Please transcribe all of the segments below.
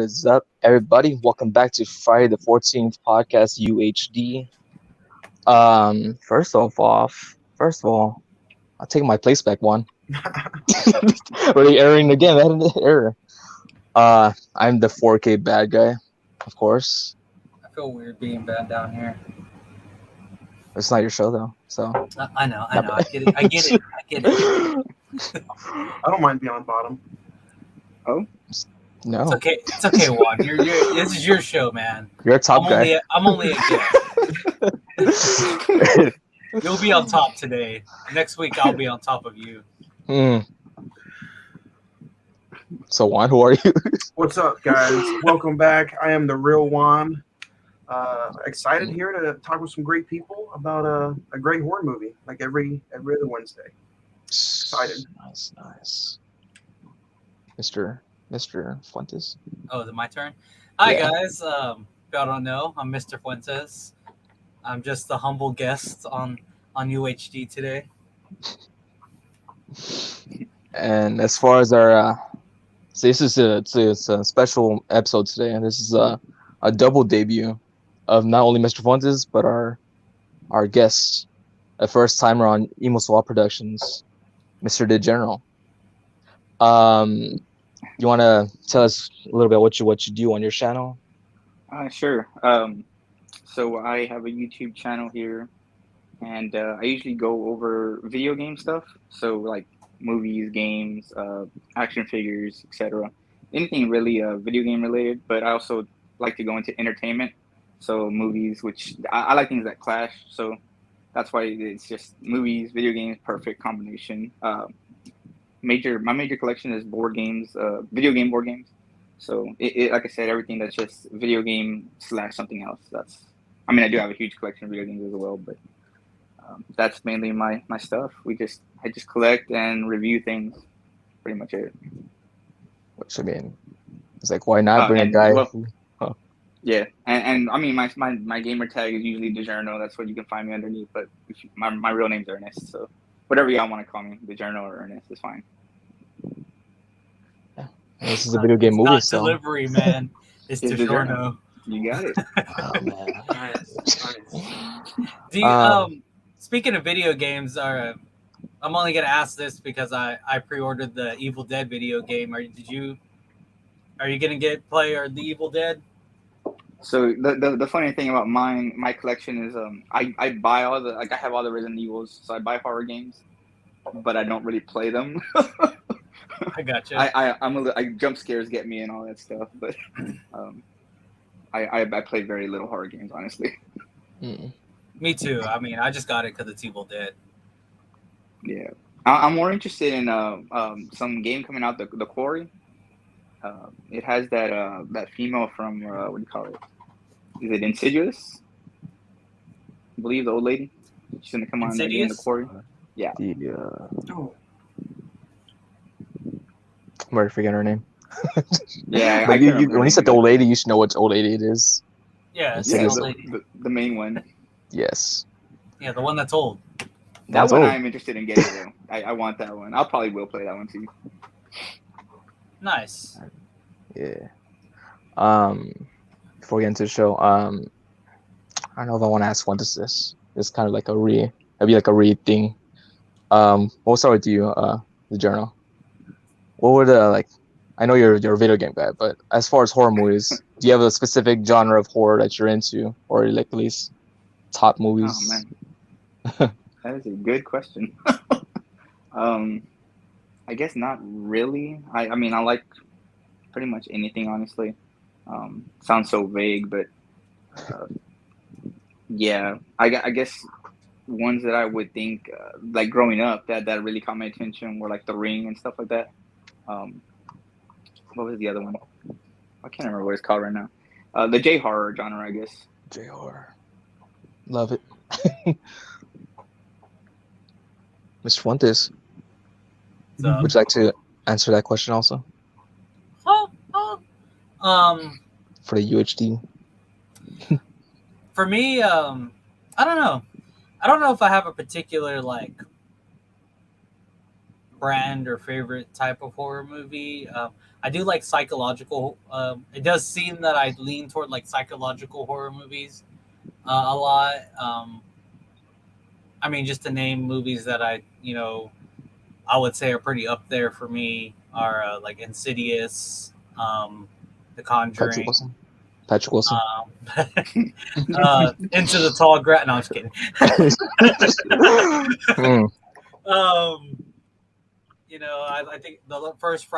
is up, everybody? Welcome back to Friday the 14th podcast UHD. First of all, I'll take my place back one. Already erroring again. That is an error. I'm the 4K bad guy, of course. I feel weird being bad down here. It's not your show though, so. I know. I get it. I don't mind being on bottom. Oh? No. It's okay, Juan. This is your show, man. You're a top guy. I'm only a guest. You'll be on top today. Next week, I'll be on top of you. So, Juan, who are you? What's up, guys? Welcome back. I am the real Juan. Excited here to talk with some great people about a great horror movie, like every other Wednesday. Excited. Nice. Mr. Fuentes. Oh, is it my turn? Hi, guys. If y'all don't know, I'm Mr. Fuentes. I'm just a humble guest on UHD today. And as far as our, so this is it's a special episode today, and this is a double debut of not only Mr. Fuentes but our guest, a first timer on Emo Swap Productions, Mr. The General. You want to tell us a little bit what you do on your channel? Sure. So I have a YouTube channel here, and I usually go over video game stuff. So like movies, games, action figures, etc. Anything really video game related. But I also like to go into entertainment. So movies, which I like things that clash. So that's why it's just movies, video games, perfect combination. My major collection is board games, video game board games. So it like I said, everything that's just video game / something else. I do have a huge collection of video games as well, but that's mainly my stuff. I just collect and review things. Pretty much it. Which it's like, why not bring a guy? Yeah, and my gamer tag is usually DiGiorno. That's what you can find me underneath. But my real name's Ernest, so whatever y'all want to call me, DiGiorno or Ernest is fine. Yeah. This is a video game movie, not so delivery, man. It's DiGiorno. You got it. Oh man. Nice. Do you speaking of video games, I'm only gonna ask this because I pre-ordered the Evil Dead video game. Are you gonna play the Evil Dead? So the funny thing about my collection is I buy I have all the Resident Evils, so I buy horror games, but I don't really play them. I gotcha. I jump scares get me and all that stuff, but I play very little horror games, honestly. Me too. I just got it because it's Evil Dead. Yeah, I'm more interested in some game coming out, the Quarry. It has that female from what do you call it? Is it Insidious? I believe the old lady. She's gonna come on the game, the Quarry. Yeah. Oh. I'm already forgetting her name. Yeah, but when you said the old lady, you should know which old lady it is. Yeah, it's the main one. Yes. Yeah, the one that's old. That one I'm interested in getting though. I want that one. I'll probably will play that one too. Nice. Yeah. Before we get into the show, I don't know if I want to ask what is this. It's kind of like it'd be like a read thing. We'll start with you, the journal. What would I know you're a video game guy, but as far as horror movies, do you have a specific genre of horror that you're into, or like at least top movies? Oh man, that is a good question. I guess not really. I like pretty much anything, honestly. Sounds so vague, but yeah, I guess ones that I would think like growing up that really caught my attention were like The Ring and stuff like that. What was the other one? I can't remember what it's called right now. The J horror genre, I guess. J horror, love it. Mr. Fuentes, would you like to answer that question also? For the UHD. For me, I don't know. I don't know if I have a particular brand or favorite type of horror movie. I do like psychological. It does seem that I lean toward like psychological horror movies a lot. I mean, just to name movies that I would say are pretty up there for me are like Insidious, The Patrick Conjuring, Wilson. Patrick Wilson. Into the Tall Grass. No, I'm just kidding. I think the first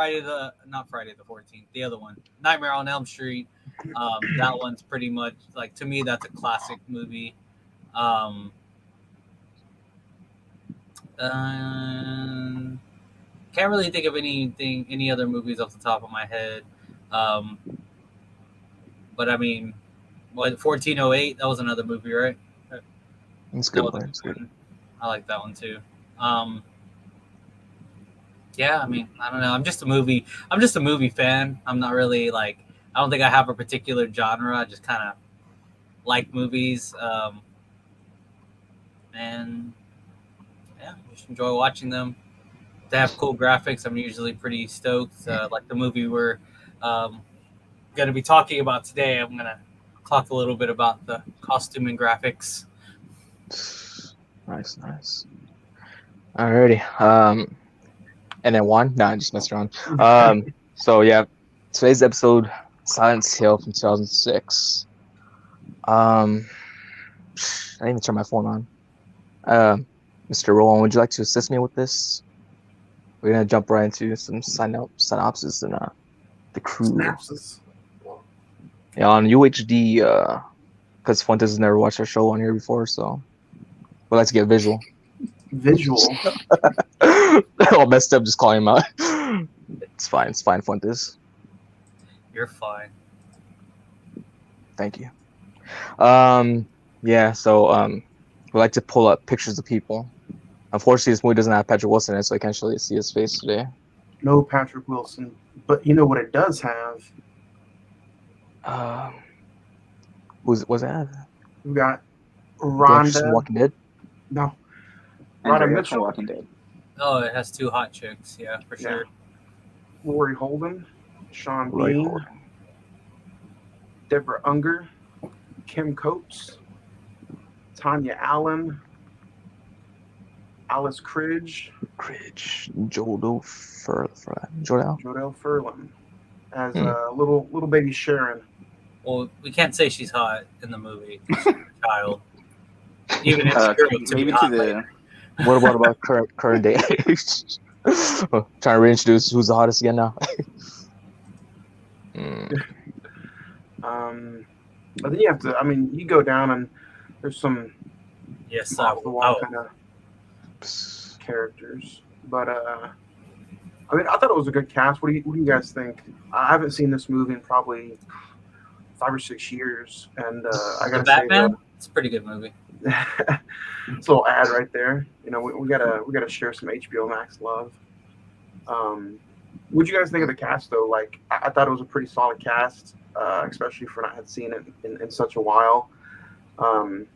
not Friday the 14th, the other one, Nightmare on Elm Street. That one's pretty much like, to me, that's a classic movie. Can't really think of any other movies off the top of my head. But I mean, 1408, that was another movie, right? It's good. It's good. I like that one too. Yeah, I mean, I don't know. I'm just a movie fan. I'm not really like, I don't think I have a particular genre. I just kind of like movies. And yeah, just enjoy watching them. They have cool graphics. I'm usually pretty stoked. Like the movie we're going to be talking about today, I'm going to talk a little bit about the costume and graphics. Nice. Alrighty. And then one? Nah, just messed around. So yeah, today's episode, Silent Hill from 2006. I didn't even turn my phone on. Mr. Rowan, would you like to assist me with this? We're gonna jump right into some synopsis and the crew. Synopsis. Yeah, on UHD, because Fuentes has never watched our show on here before, so we'd like to get visual. All messed up, just calling him out. It's fine, Fuentes. You're fine. Thank you. Yeah, so we like to pull up pictures of people. Unfortunately, this movie doesn't have Patrick Wilson in it, so I can't really see his face today. No Patrick Wilson, but you know what it does have? What's that? We got Rhonda. Walking Dead? No. Rhonda Mitchell. Walking Dead. Oh, it has two hot chicks. Yeah, for sure. Rory Holden, Sean Roy Bean, Holden. Deborah Unger, Kim Coates, Tanya Allen, Alice Cridge, Jodel Furlan as little baby Sharon. Well, we can't say she's hot in the movie. She's a child. Even if it's maybe hot, to the. What about current day? Trying to reintroduce who's the hottest again now. But then you have to. I mean, you go down and there's some off the wall kind of characters. But I mean, I thought it was a good cast. What do you guys think? I haven't seen this movie in probably 5 or 6 years, and I gotta Batman. It's a pretty good movie. It's a little ad right there. You know, we gotta share some HBO Max love. What'd you guys think of the cast though? Like, I thought it was a pretty solid cast, especially for not had seen it in such a while. You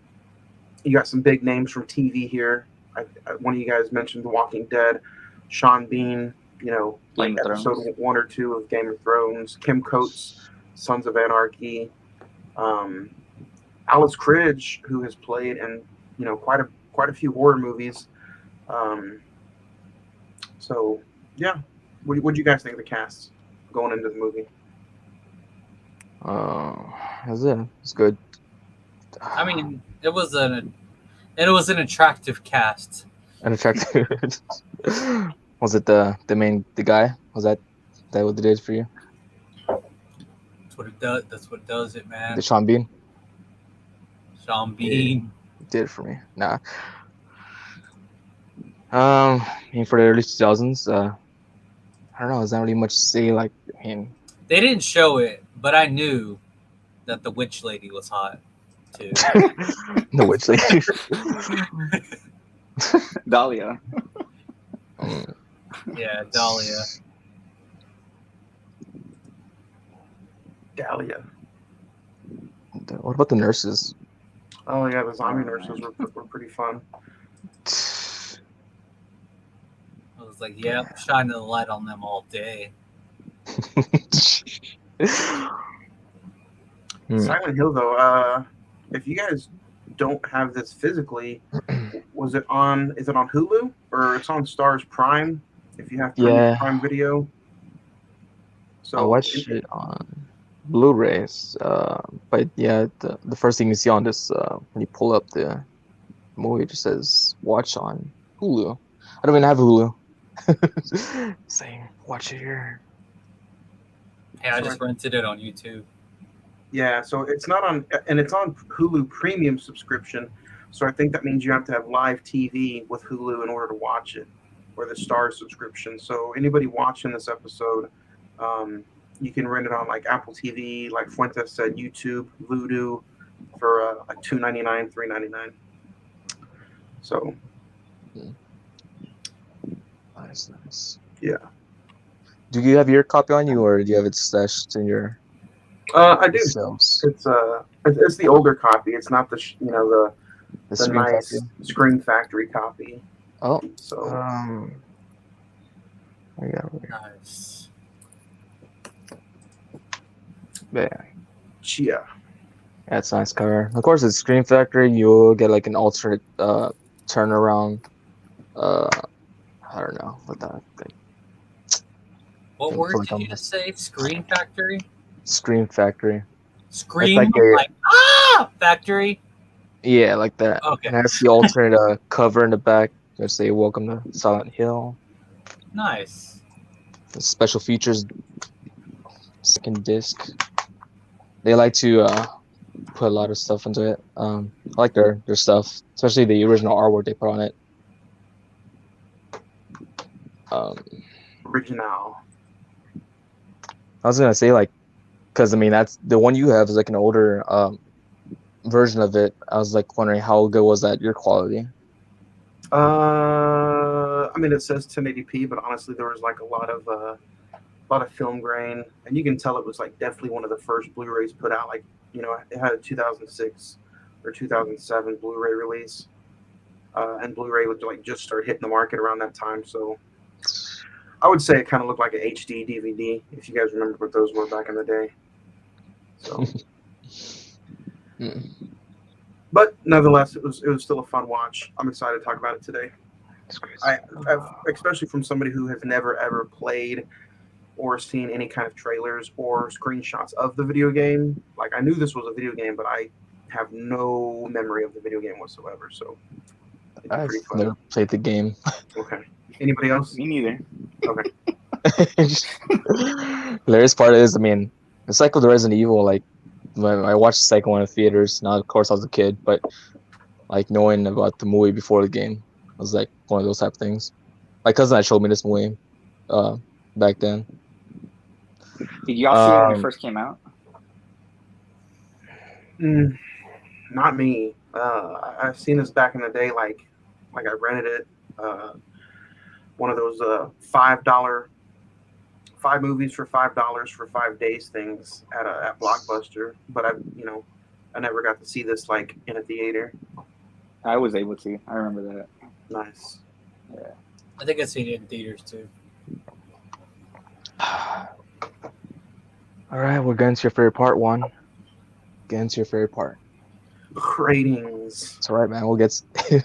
got some big names from TV here. One of you guys mentioned The Walking Dead, Sean Bean. You know, like episode 1 or 2 of Game of Thrones. Kim Coates, Sons of Anarchy. Alice Cridge, who has played in quite a few horror movies. So yeah, what do you guys think of the cast going into the movie? It's good. I mean, it was an attractive cast. An attractive. Was it the guy? Was that what they did for you? That's what it does. That's what does it, man. The Sean Bean. Sean Bean did it for me. Nah. I mean, for the early 2000s, I don't know. There's not really much to say. Like, I mean, they didn't show it, but I knew that the witch lady was hot too. The witch lady. Dahlia. Yeah, Dahlia. What about the nurses? Oh yeah, the zombie nurses were pretty fun. was like, yep, shining the light on them all day. Silent Hill, though, if you guys don't have this physically, is it on Hulu or it's on Stars Prime? If you have Prime Video, so I watched it on Blu-rays. But yeah, the first thing you see on this when you pull up the movie, it just says watch on Hulu. I don't even have Hulu. Saying watch it here. Yeah, I just rented it on YouTube. Yeah, so it's not on, and it's on Hulu Premium subscription. So I think that means you have to have live TV with Hulu in order to watch it, or the Stars subscription. So anybody watching this episode, you can rent it on like Apple TV, like Fuentes said, YouTube, Vudu, for like $2.99, $3.99. So nice. Yeah. Do you have your copy on you, or do you have it stashed in your? I do. Shelves? It's the older copy. It's not the the nice Factory? Screen Factory copy. Oh, so Nice. Yeah. That's a nice cover. Of course, it's Screen Factory. You'll get like an alternate turnaround. I don't know what that. What word did you just say? Screen Factory? Screen Factory. Scream like Factory? Yeah, like that. Okay. And that's the alternate cover in the back. Let's say "Welcome to Silent Hill." Nice. The special features. Second disc. They like to put a lot of stuff into it. I like their stuff, especially the original artwork they put on it. Original. I was gonna say because I mean that's the one you have is like an older version of it. I was like wondering how good was that your quality? I mean it says 1080p, but honestly there was like a lot of film grain, and you can tell it was like definitely one of the first Blu-rays put out. Like it had a 2006 or 2007 Blu-ray release, and Blu-ray would like just start hitting the market around that time. So I would say it kind of looked like an HD DVD, if you guys remember what those were back in the day. So, but nevertheless, it was still a fun watch. I'm excited to talk about it today. I especially from somebody who has never ever played or seen any kind of trailers or screenshots of the video game. Like I knew this was a video game, but I have no memory of the video game whatsoever. So I've never played the game. Okay. Anybody else? Me neither. Okay. Hilarious part is, I mean, it's like with the Resident Evil. Like when I watched the second one in theaters. Now, of course, I was a kid, but like knowing about the movie before the game was like one of those type of things. My cousin had showed me this movie back then. Did y'all see it when it first came out? Not me. I've seen this back in the day. Like I rented it. One of those $5 movies for $5 for 5 days things at Blockbuster. But I never got to see this like in a theater. I was able to. I remember that. Nice. Yeah. I think I've seen it in theaters too. All right, we're getting to your favorite part, Juan. Getting to your favorite part. Ratings. It's all right, man. We'll get. Damn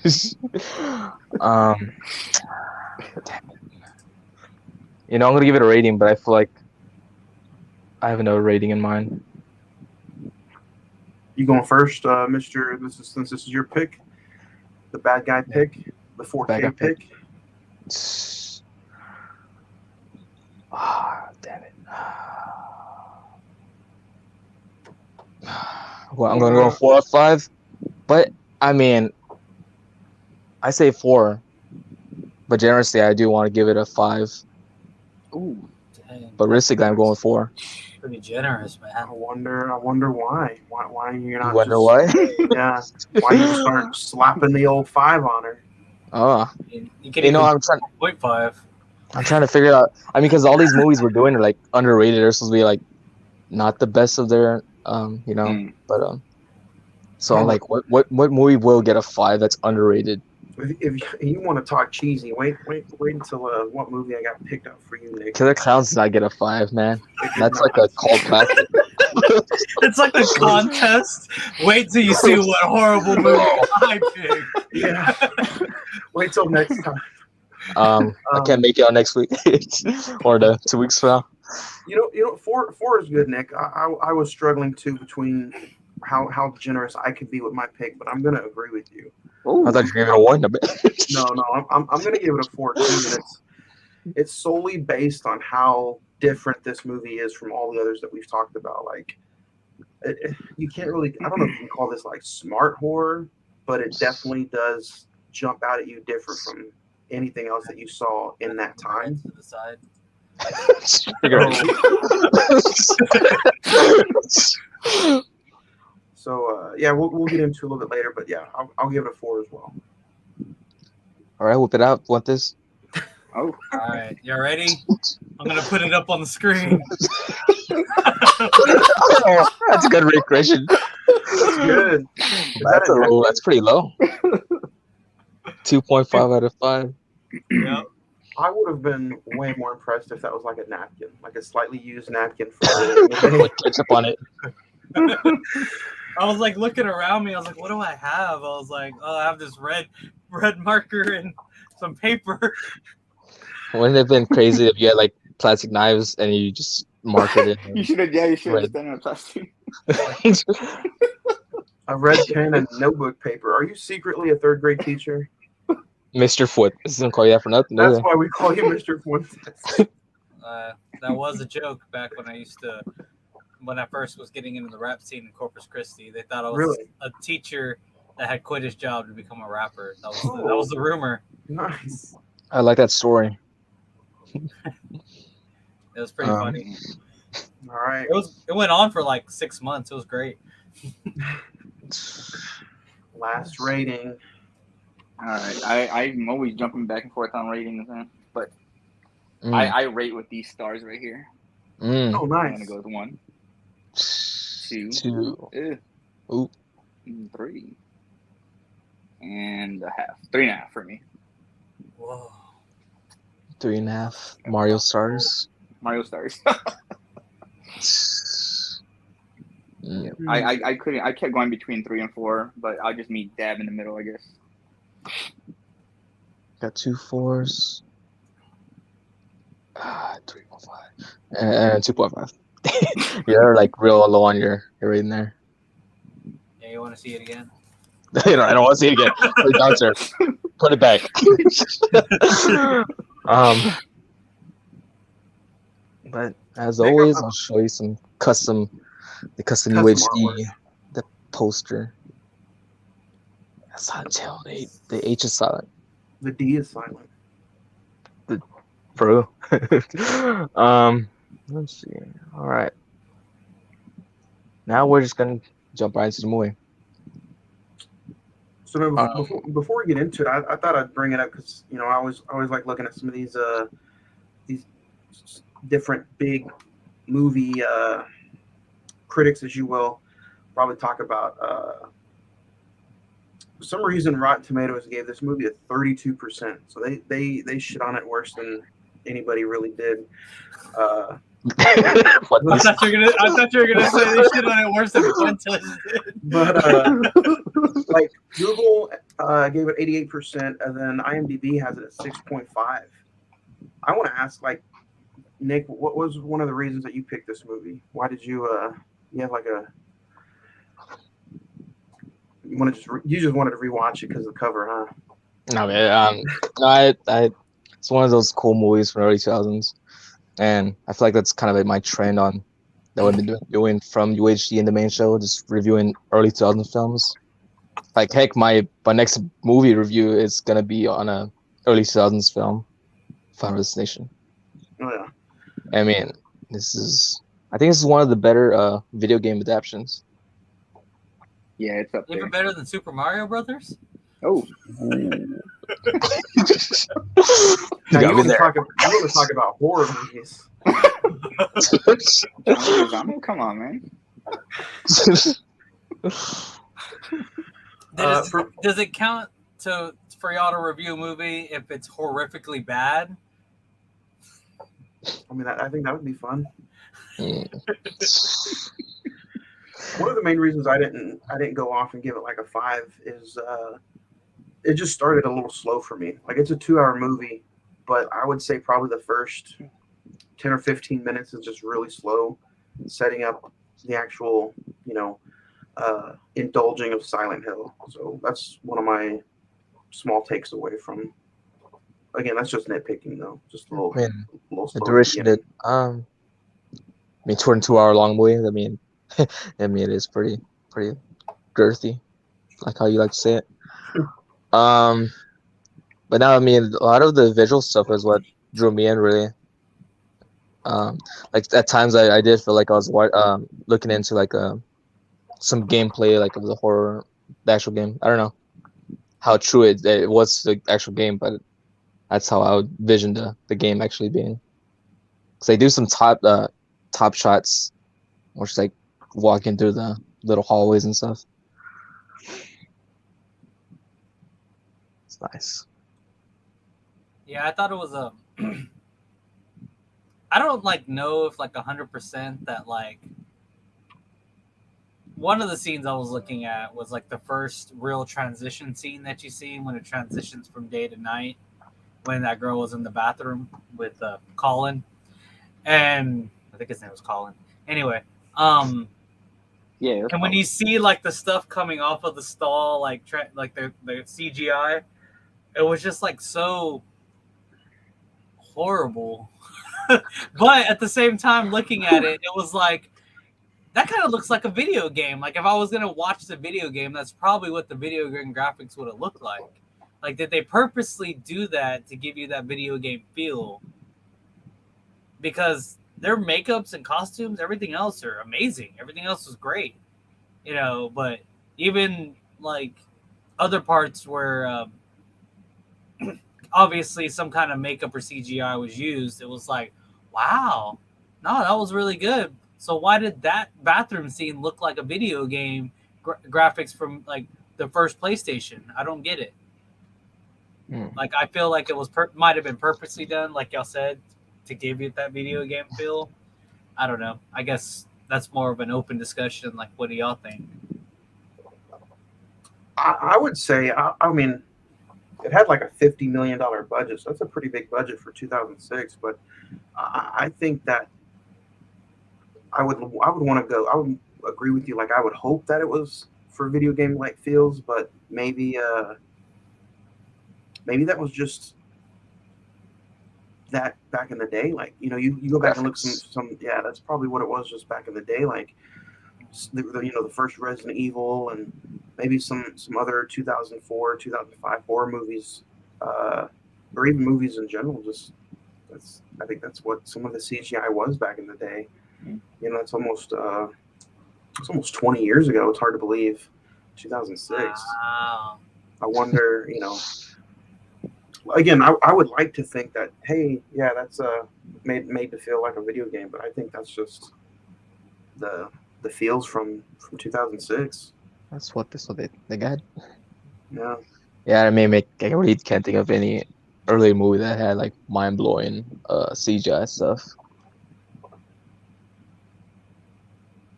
it. I'm gonna give it a rating, but I feel like I have another rating in mind. You going first, Mister? Since this is your pick, the bad guy pick, the 4K pick. Damn it. Well, I'm gonna go 4 out of 5, but I mean, I say 4, but generously, I do want to give it a 5. Ooh, dang. But realistically, I'm going 4. Pretty generous, man. I wonder why. Why you're not? You wonder why? Yeah. Why you just start slapping the old 5 on her? Oh, you can I'm trying. 0.5. I'm trying to figure out. I mean, because all these movies we're doing are like underrated. They're supposed to be like not the best of their, but so I'm like, what movie will get a 5 that's underrated? if you want to talk cheesy, wait until what movie I got picked up for you, Nick. Killer Clowns did not get a 5, man. That's like a cult classic. It's like a contest. Wait till you see what horrible movie I picked. Yeah. Wait till next time. I can't make it on next week or the 2 weeks from now. You know, four is good, Nick. I was struggling too between how generous I could be with my pick, but I'm gonna agree with you. Ooh. I thought you gave it a 1 a bit. No, I'm gonna give it a 4 too. And it's solely based on how different this movie is from all the others that we've talked about. Like, you can't really, I don't know if you can call this like smart horror, but it definitely does jump out at you different from anything else that you saw in that time. To the side. So yeah, we'll get into it a little bit later, but yeah, I'll give it a 4 as well. All right, whip it out. Want this? Oh, all right, you ready? I'm gonna put it up on the screen. That's a good regression. That's good. That's pretty low. 2.5 out of 5. Yep. I would have been way more impressed if that was like a napkin, like a slightly used napkin. With ketchup on it. I was like looking around me. I was like, "What do I have?" I was like, "Oh, I have this red marker and some paper." Wouldn't it have been crazy if you had like plastic knives and you just marked it in? you should have done it on plastic. A red pen and notebook paper. Are you secretly a 3rd grade teacher? Mr. Foot. This isn't call you that for nothing. That's why we call you Mr. Fuentes. That was a joke back when I first was getting into the rap scene in Corpus Christi. They thought I was a teacher that had quit his job to become a rapper. That was the rumor. Nice. I like that story. It was pretty funny. All right. It went on for like 6 months. It was great. Last rating. All right, I'm always jumping back and forth on ratings, man. But I rate with these stars right here. Oh, nice. I'm gonna go with 1, 2, 3, and a half. 3.5 for me. Whoa. 3.5. Mario stars. Mario stars. I couldn't. I kept going between 3 and 4, but I'll just meet dab in the middle, I guess. Got 2 4s. 3.5 and 2.5. You're like real low on your rating there. Yeah, you want to see it again? I don't want to see it again. Put it down, sir. Put it back. But as always, I'll show you some custom UHD, artwork. the poster. That's Untitled. The H is silent. The D is silent. Bro. Let's see. All right. Now we're just gonna jump right into the movie. So before we get into it, I thought I'd bring it up because I always like looking at some of these different big movie critics, as you will, probably talk about. For some reason, Rotten Tomatoes gave this movie a 32%. So they shit on it worse than anybody really did. I thought you were gonna say they shit on it worse than Fuentes did. But like Google gave it 88%, and then IMDb has it at 6.5. I want to ask, like, Nick, what was one of the reasons that you picked this movie? Why did you have like you just wanted to rewatch it because of the cover, huh? No, man. It's one of those cool movies from the early 2000s, and I feel like that's kind of like my trend on that we've been doing from UHD in the main show, just reviewing early 2000s films. Like, heck, my next movie review is gonna be on a early 2000s film, Final Destination. Oh yeah. I mean, I think this is one of the better video game adaptations. Yeah, it's up there. Even better than Super Mario Brothers? Oh. Now, you want to talk about horror movies. Come on, man. Does it count for y'all to review a movie if it's horrifically bad? I mean, I think that would be fun. Mm. One of the main reasons I didn't go off and give it like a 5 is it just started a little slow for me. Like, it's a 2-hour movie, but I would say probably the first 10 or 15 minutes is just really slow, setting up the actual, indulging of Silent Hill. So that's one of my small takes away from. Again, that's just nitpicking though. Just a little, I mean, slow. the duration did. I mean, 2-hour long movie. I mean, it is pretty girthy, like how you like to say it. But now, I mean, a lot of the visual stuff is what drew me in, really. Like at times I did feel like I was looking into like some gameplay, like of the actual game. I don't know how true it was the actual game, but that's how I would vision the game actually being. Because they do some top shots, which is like walking through the little hallways and stuff. It's nice. Yeah, I thought it was a. I don't know if 100% that one of the scenes I was looking at was the first real transition scene that you see when it transitions from day to night, when that girl was in the bathroom with Colin, and I think his name was Colin. Anyway, yeah. And when you see the stuff coming off of the stall, the CGI, it was just so horrible. But at the same time, looking at it, it was that kind of looks like a video game. If I was gonna watch the video game, that's probably what the video game graphics would have looked like. Did they purposely do that to give you that video game feel? Because their makeups and costumes, everything else are amazing. Everything else was great, But even other parts where obviously some kind of makeup or CGI was used, it was wow, no, that was really good. So why did that bathroom scene look like a video game graphics from the first PlayStation? I don't get it. I feel like it was might have been purposely done, like y'all said, to give you that video game feel. I don't know. I guess that's more of an open discussion. What do y'all think? I would say, I mean, it had a $50 million budget, so that's a pretty big budget for 2006. But I think that I would want to go. I would agree with you. I would hope that it was for video game feels, but maybe that was just that back in the day. You go back and look some. Yeah, that's probably what it was just back in the day. The first Resident Evil and maybe some other 2004, 2005 horror movies, or even movies in general. I think that's what some of the CGI was back in the day. It's almost 20 years ago. It's hard to believe. 2006. Wow. I wonder, again, I would like to think that, hey, yeah, that's made to feel like a video game, but I think that's just the feels from 2006. That's what they got. Yeah. Yeah, I mean, I really can't think of any early movie that had mind blowing CGI stuff.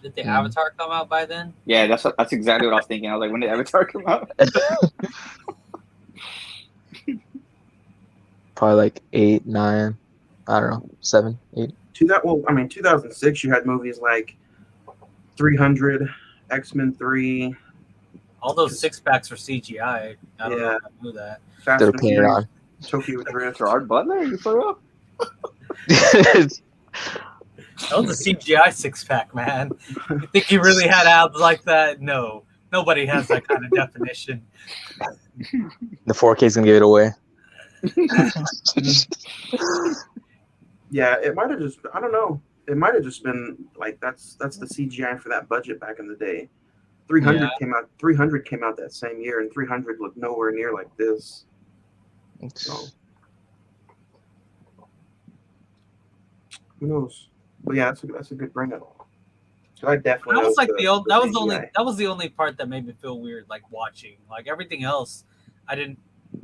Did the Avatar come out by then? Yeah, that's exactly what I was thinking. I was when did Avatar come out? Probably 8, 9, I don't know, 7, 8. 2006, you had movies like 300, X-Men 3. All those six-packs were CGI. I don't know if I knew that. Fast and Furious, Tokyo Drift. Gerard Butler, you for real? That was a CGI six-pack, man. You think he really had abs like that? No. Nobody has that kind of definition. The 4K's gonna give it away. Yeah, it might have just, I don't know. It might have just been that's the CGI for that budget back in the day. 300 came out. 300 came out that same year, and 300 looked nowhere near like this. So, who knows? But yeah, that's a good bring up. I definitely. That was the only part that made me feel weird, watching. Everything else, I didn't.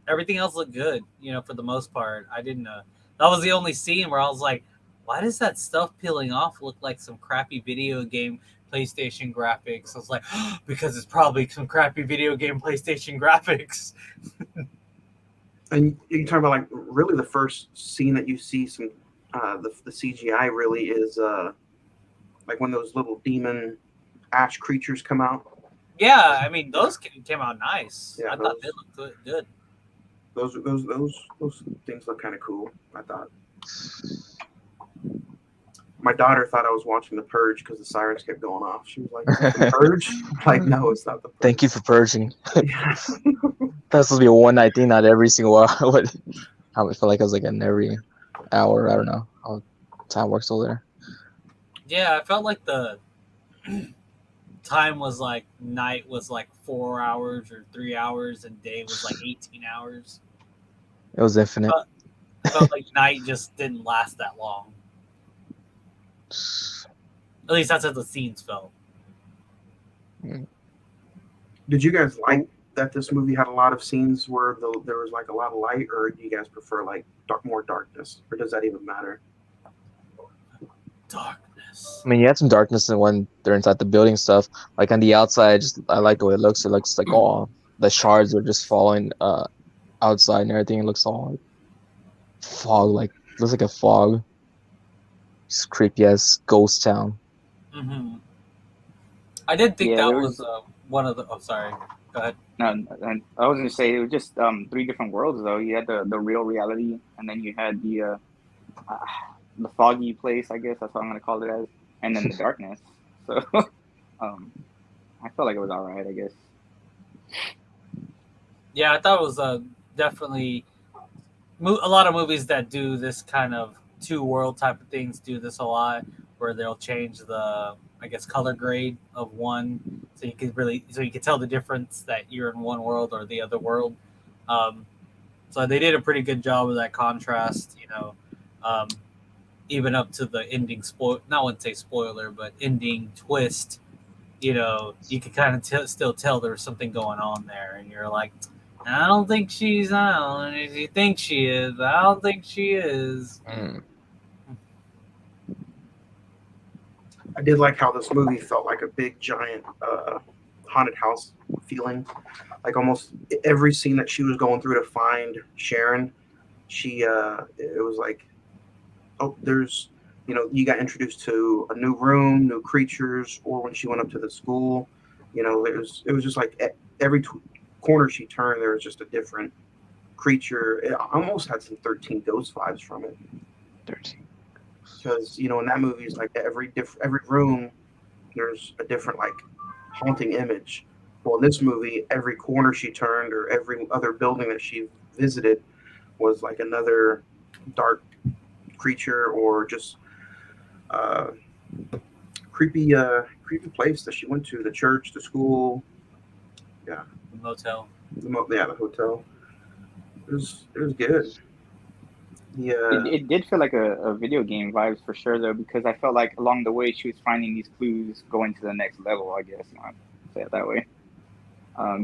Everything else looked good, you know, for the most part. I didn't. That was the only scene where I was like, why does that stuff peeling off look like some crappy video game PlayStation graphics? I was like, because it's probably some crappy video game PlayStation graphics. And you talk about like really the first scene that you see some the CGI really is like when those little demon ash creatures come out. Yeah, I mean those came out nice. Yeah, I thought they looked good. Those things look kind of cool. I thought. My daughter thought I was watching The Purge because the sirens kept going off. She was like, "The Purge?" I'm like, no, it's not The Purge. Thank you for purging. Yeah. That's supposed to be a one night thing, not every single hour. I feel like it was like in every hour. I don't know how time works over there. Yeah, I felt like the time was like night was like 4 hours or 3 hours, and day was like 18 hours. It was infinite. I felt like night just didn't last that long. At least that's how the scenes felt. Did you guys like that this movie had a lot of scenes where there was like a lot of light, or do you guys prefer like more darkness, or does that even matter? Darkness. I mean, you had some darkness when they're inside the building stuff. Like on the outside, I like the way it looks. It looks like all the shards are just falling outside and everything. It looks all like fog, like looks like a fog. Just creepy ass ghost town. Mm-hmm. I did think that was one of the. Oh, sorry. Go ahead. No, and I was gonna say it was just 3 different worlds though. You had the real reality, and then you had the foggy place, I guess that's what I'm gonna call it as, and then the darkness. So, I felt like it was all right, I guess. Yeah, I thought it was definitely a lot of movies that do this kind of 2 world type of things do this a lot, where they'll change the, I guess, color grade of one, so you can tell the difference that you're in one world or the other world. So they did a pretty good job of that contrast, you know, even up to the ending not want to say spoiler, but ending twist. You know, you could kind of still tell there was something going on there, and you're like, I don't think she's on. You think she is, but I don't think she is. I did like how this movie felt like a big giant haunted house feeling. Like almost every scene that she was going through to find Sharon, it was like, oh, there's, you know, you got introduced to a new room, new creatures, or when she went up to the school, you know, it was just like every corner she turned, there was just a different creature. It almost had some 13 Ghosts vibes from it. 13. Because, you know, in that movie, it's like every room, there's a different like haunting image. Well, in this movie, every corner she turned or every other building that she visited was like another dark creature or just creepy place that she went to, the church, the school, the motel, the hotel. It was good. Yeah, it did feel like a video game vibes for sure though, because I felt like along the way she was finding these clues going to the next level, I guess, I'll say it that way.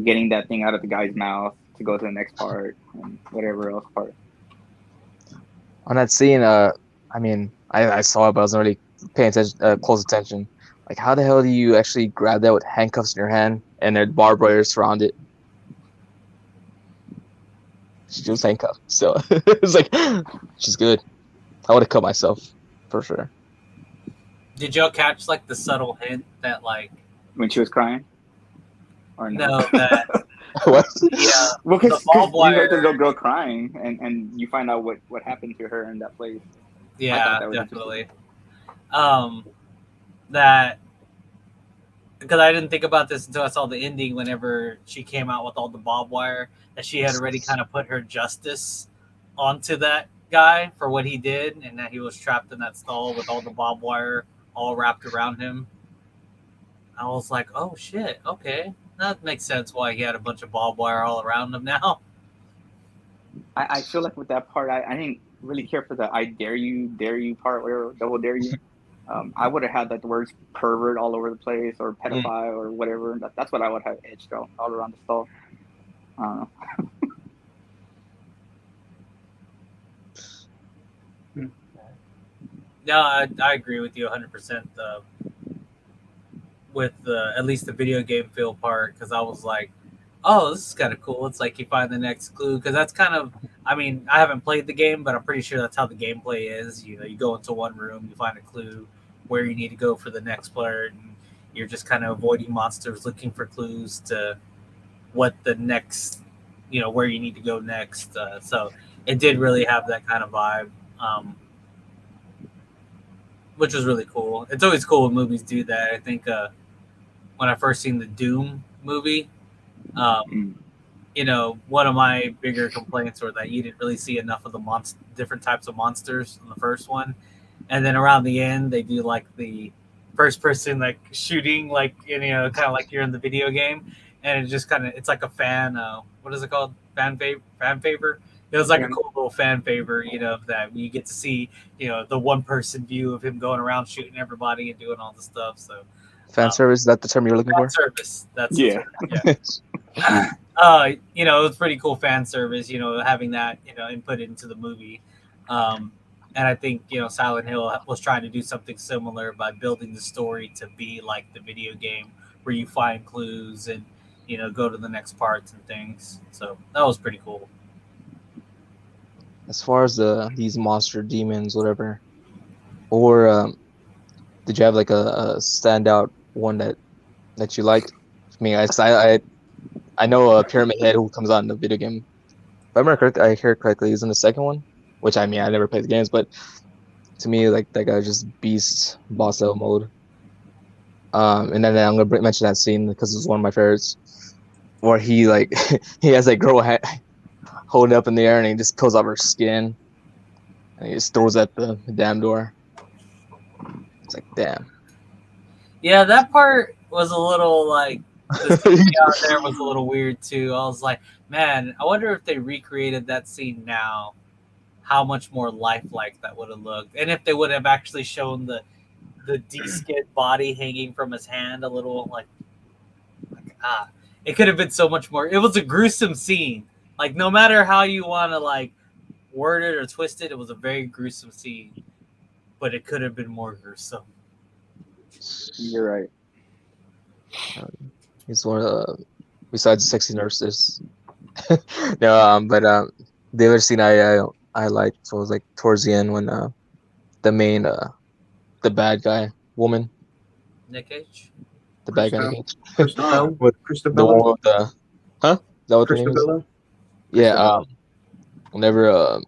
Getting that thing out of the guy's mouth to go to the next part and whatever else part. On that scene, I mean, I saw it, but I wasn't really paying attention, close attention. Like, how the hell do you actually grab that with handcuffs in your hand and there's barbed wire around it? She was handcuffed, so it's like she's good. I would have cut myself for sure. Did y'all catch like the subtle hint that like when she was crying? Or no, that what? Yeah, well, because barbed you wire. let the little girl crying, and you find out what happened to her in that place. Yeah, definitely. That because I didn't think about this until I saw the ending. Whenever she came out with all the barbed wire, that she had already kind of put her justice onto that guy for what he did, and that he was trapped in that stall with all the barbed wire all wrapped around him. I was like, oh shit, okay, that makes sense why he had a bunch of barbed wire all around him now. I feel like with that part, I didn't really care for the "I dare you" part, where double dare you. I would have had like the words pervert all over the place or pedophile or whatever. That's what I would have etched all around the stall. I don't know. No, I agree with you 100% with at least the video game feel part, because I was like, oh, this is kind of cool. It's like you find the next clue, because that's kind of, I mean, I haven't played the game, but I'm pretty sure that's how the gameplay is. You know, you go into one room, you find a clue where you need to go for the next player, and you're just kind of avoiding monsters, looking for clues to what the next, you know, where you need to go next. So it did really have that kind of vibe. Which was really cool. It's always cool when movies do that. I think when I first seen the Doom movie, you know, one of my bigger complaints were that you didn't really see enough of the different types of monsters in the first one, and then around the end they do like the first person like shooting, like, you know, kind of like you're in the video game, and it just kind of, it's like a fan. What is it called? Fan favor. It was like a cool little fan favor, you know, that you get to see, you know, the one person view of him going around shooting everybody and doing all the stuff. So Fan service, is that the term you're looking for? fan service. That's Yeah. the term, yeah. You know, it was pretty cool fan service, you know, having that, you know, input into the movie. And I think, you know, Silent Hill was trying to do something similar by building the story to be like the video game, where you find clues and, you know, go to the next parts and things. So that was pretty cool. As far as these monster demons, whatever, or did you have like a standout one that you liked? I mean, I know a Pyramid Head who comes out in the video game. If I remember correctly, I heard correctly, he's in the second one. Which, I mean, I never played the games, but to me, like, that guy just beast boss level mode. And then I'm gonna mention that scene because it's one of my favorites, where he like he has that girl holding up in the air and he just pulls off her skin and he just throws at the damn door. It's like, damn. Yeah, that part was a little like, the scene out there was a little weird too. I was like, man, I wonder if they recreated that scene now, how much more lifelike that would have looked, and if they would have actually shown the de-skinned body hanging from his hand a little, like it could have been so much more. It was a gruesome scene. Like, no matter how you want to like word it or twist it, it was a very gruesome scene, but it could have been more gruesome. You're right. He's one of besides sexy nurses. No, but the other scene I liked was like towards the end when the main the bad guy woman, Nick Cage. the bad guy, Nick Cage. Christabella? With the Christabella? one with the Is that what the name is? Christabella? Yeah. Whenever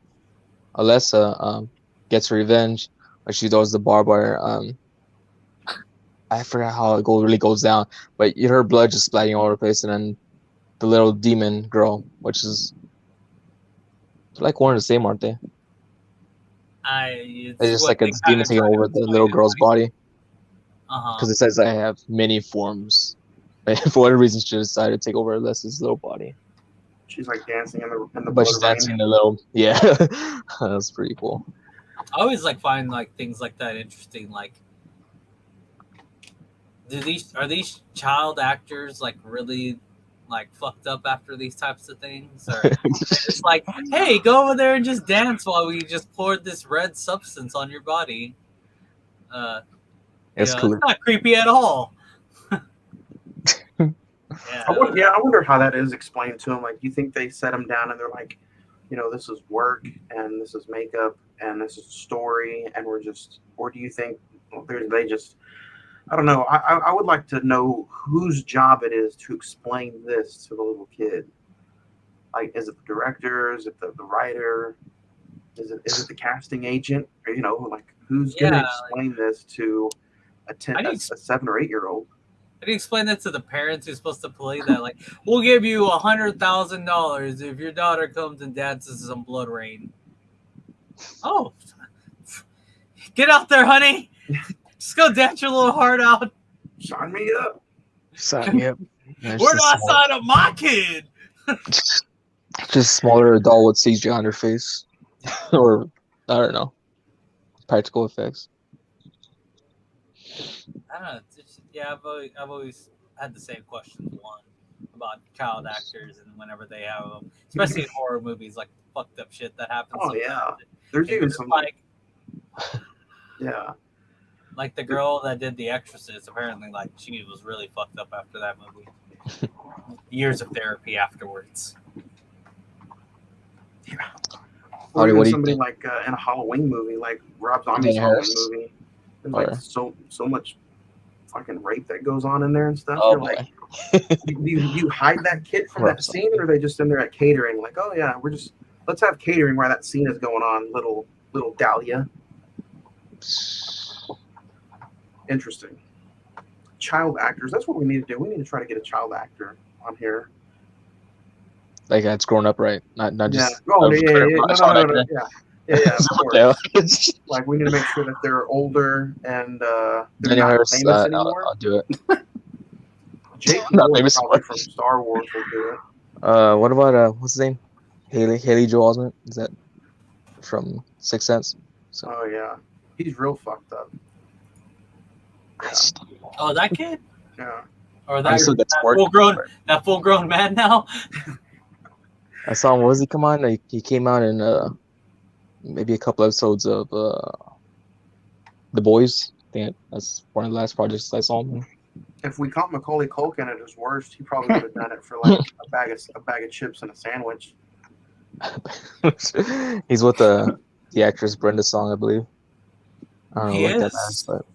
Alessa gets revenge, like she throws the barbed wire. I forgot how it really goes down, but her blood just splatting all over the place, and then the little demon girl, which is like one and the same, aren't they? It's just like a demon taking over the little girl's body. Because it says I have many forms. For whatever reason, she decided to take over Alessa's little body. She's like dancing in the But she's dancing in the little, yeah. That's pretty cool. I always like find like things like that interesting. Like, are these child actors like really like fucked up after these types of things, or it's like, hey, go over there and just dance while we just poured this red substance on your body? It's cool. It's not creepy at all. I wonder how that is explained to them. Like, you think they set them down and they're like, you know, this is work and this is makeup and this is story and or do you think they just, I don't know. I would like to know whose job it is to explain this to the little kid. Like, is it the director? Is it the writer? Is it the casting agent? Or, you know, like, who's going to explain this to a 7 or 8 year old? How do you explain that to the parents who's supposed to play that? Like, we'll give you $100,000 if your daughter comes and dances some Blood Rain. Oh, get out there, honey. Just go dance your little heart out. Sign me up. Sign me up. Where do I sign up my kid? Just smaller adult with CGI on their face. Or, I don't know. Practical effects. I don't know. I've always had the same questions. One, about child actors and whenever they have them, especially in horror movies, like fucked up shit that happens. Oh, yeah. There's even some like, Yeah. Like the girl that did The Exorcist, apparently, like she was really fucked up after that movie. Years of therapy afterwards. Yeah. What Or do even you somebody think? like in a Halloween movie, like Rob Zombie's Danny Halloween Harris? movie. There's like Or so much fucking rape that goes on in there and stuff. oh You're boy, like, you hide that kid from Rob that scene, or are they just in there at catering? Like, oh yeah, let's have catering while that scene is going on. Little Dahlia. Interesting. Child actors. That's what we need to do. We need to try to get a child actor on here. like that's grown up, right? Not Yeah. just Oh, a yeah. No. Yeah. Of course. Okay. Like, we need to make sure that they're older and they're Danny not Harris, famous anymore. I'll do it. Jake Not Lloyd, famous probably anymore. from Star Wars, will do it. What about what's his name? Haley Joel Osment? Is that from Sixth Sense? So Oh yeah, he's real fucked up. Yeah. Oh, that kid? Yeah. Or I that, still get sport. that full-grown man now? I saw him. What was he come on? Like, he came out in maybe a couple episodes of The Boys. I think that's one of the last projects I saw him in. If we caught Macaulay Culkin at his worst, he probably would have done it for like a bag of chips and a sandwich. He's with the actress Brenda Song, I believe. I don't know He what that is. is, but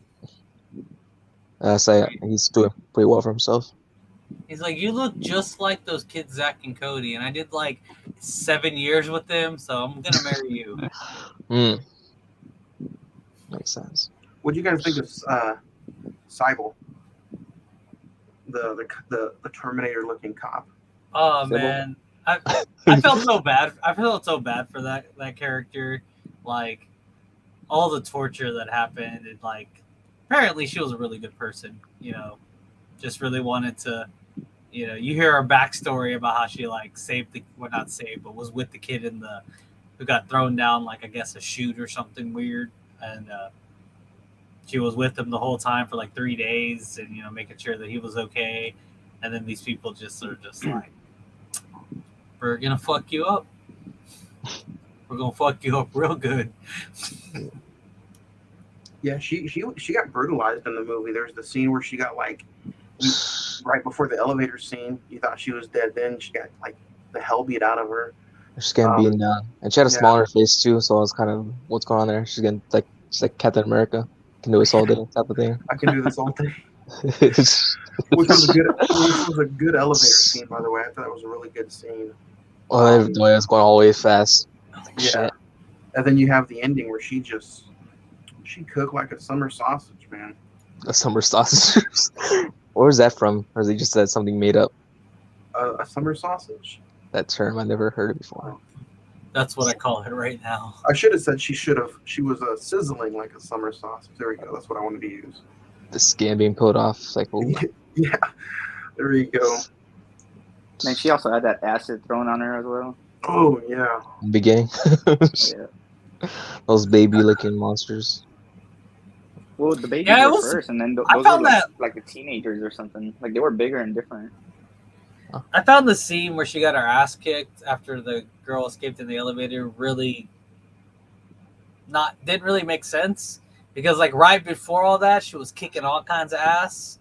he's doing pretty well for himself. He's like, you look just like those kids, Zach and Cody, and I did like 7 years with them, so I'm gonna marry you. Makes sense. What do you guys think of Cyborg, the Terminator-looking cop? Oh Sybil? man, I felt so bad. I felt so bad for that character. Like all the torture that happened, and like apparently she was a really good person. You know, just really wanted to. You know, you hear her backstory about how she like not saved, but was with the kid who got thrown down like I guess a chute or something weird, and she was with him the whole time for like 3 days, and you know making sure that he was okay. And then these people just are just like, we're gonna fuck you up. We're gonna fuck you up real good. Yeah, she got brutalized in the movie. There's the scene where she got like right before the elevator scene. You thought she was dead. Then she got like the hell beat out of her. She's getting beaten down, and she had a yeah. smaller face too. So I was kind of, what's going on there? She's like Captain America, can do this all day type of thing. I can do this all day. Which was a good elevator scene, by the way. I thought it was a really good scene. Oh, the way it's going all the way fast. Yeah. Shit. And then you have the ending where she cooked like a summer sausage, man. A summer sausage. Where is that from? Or is it just that something made up? A summer sausage? That term, I never heard it before. That's what I call it right now. I should have said she was sizzling like a summer sausage. There we go. That's what I wanted to use. The skin being pulled off. It's like, ooh. Yeah. There you go. And she also had that acid thrown on her as well. Oh, yeah. Beginning. Yeah. Those baby-looking monsters. Well, the babies Yeah, it were was- first, and then I those found were that- like the teenagers or something. Like they were bigger and different. I found the scene where she got her ass kicked after the girl escaped in the elevator didn't really make sense, because like right before all that she was kicking all kinds of ass,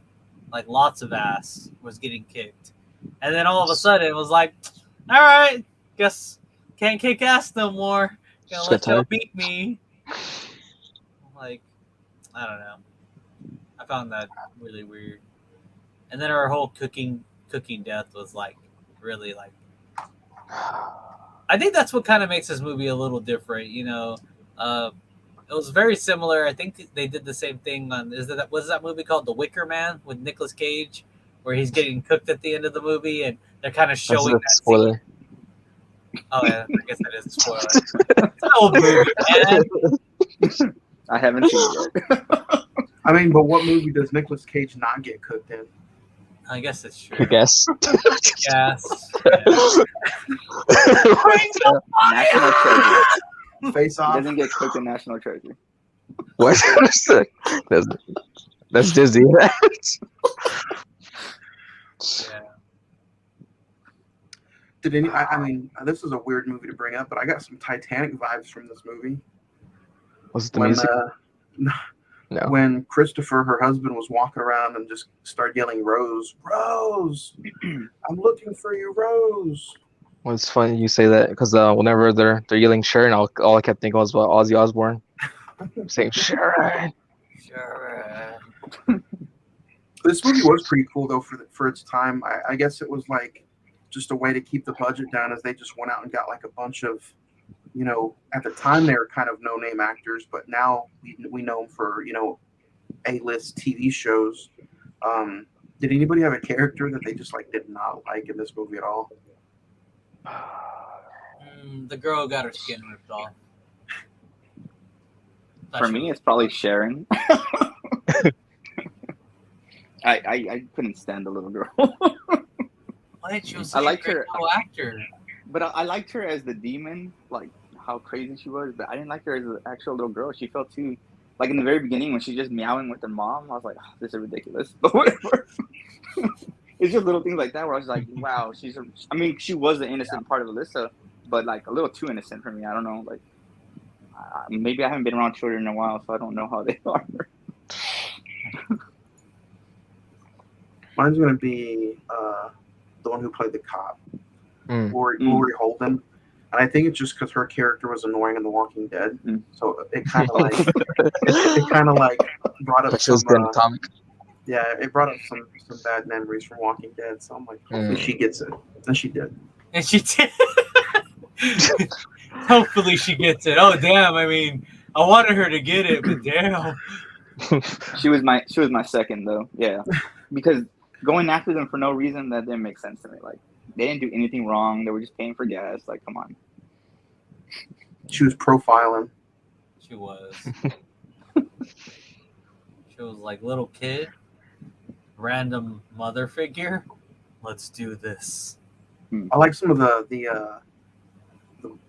like lots of ass was getting kicked, and then all of a sudden it was like, all right, guess can't kick ass no more, gonna Just let got y'all tired. beat me. Like, I don't know, I found that really weird. And then her whole cooking death was like really like, I think that's what kind of makes this movie a little different, you know. It was very similar. I think they did the same thing on was that movie called The Wicker Man with Nicolas Cage, where he's getting cooked at the end of the movie, and they're kind of showing That's a that spoiler. scene. Oh yeah, I guess that is a spoiler. It's an old movie, man. I haven't seen it yet. I mean, but what movie does Nicolas Cage not get cooked in? I guess it's true. I guess. Yes. National Treasure. Face He Off. doesn't get cooked in National Treasure. What? That's Disney. Yeah. Did any? I mean, this is a weird movie to bring up, but I got some Titanic vibes from this movie. Was it the When music? No. When Christopher, her husband, was walking around and just started yelling, "Rose, Rose, I'm looking for you, Rose." Well, it's funny you say that because whenever they're yelling Sharon, all I kept thinking was about Ozzy Osbourne saying Sharon. Sure. This movie was pretty cool though for its time. I guess it was like just a way to keep the budget down, as they just went out and got like a bunch of, at the time they were kind of no-name actors, but now we know them for A-list TV shows. Did anybody have a character that they just like did not like in this movie at all? The girl got her skin ripped off. For me, it's probably Sharon. I couldn't stand the little girl. What? She was I liked her actor. But I liked her as the demon, like how crazy she was. But I didn't like her as an actual little girl. She felt too, like in the very beginning when she's just meowing with her mom. I was like, oh, this is ridiculous. But whatever. It's just little things like that where I was like, wow, she was the innocent part of Alyssa, but like a little too innocent for me. I don't know, like maybe I haven't been around children in a while, so I don't know how they are. Mine's gonna be the one who played the cop, Lori Holden, and I think it's just because her character was annoying in The Walking Dead, so it kind of like brought up some. Yeah, it brought up some bad memories from Walking Dead. So I'm like, hopefully she gets it, and she did. And she did. Hopefully she gets it. Oh damn! I mean, I wanted her to get it, but damn. She was my second though. Yeah, because going after them for no reason, that didn't make sense to me. Like they didn't do anything wrong. They were just paying for gas. Like, come on. She was profiling. She was. She was like little kid, random mother figure. Let's do this. I like some of the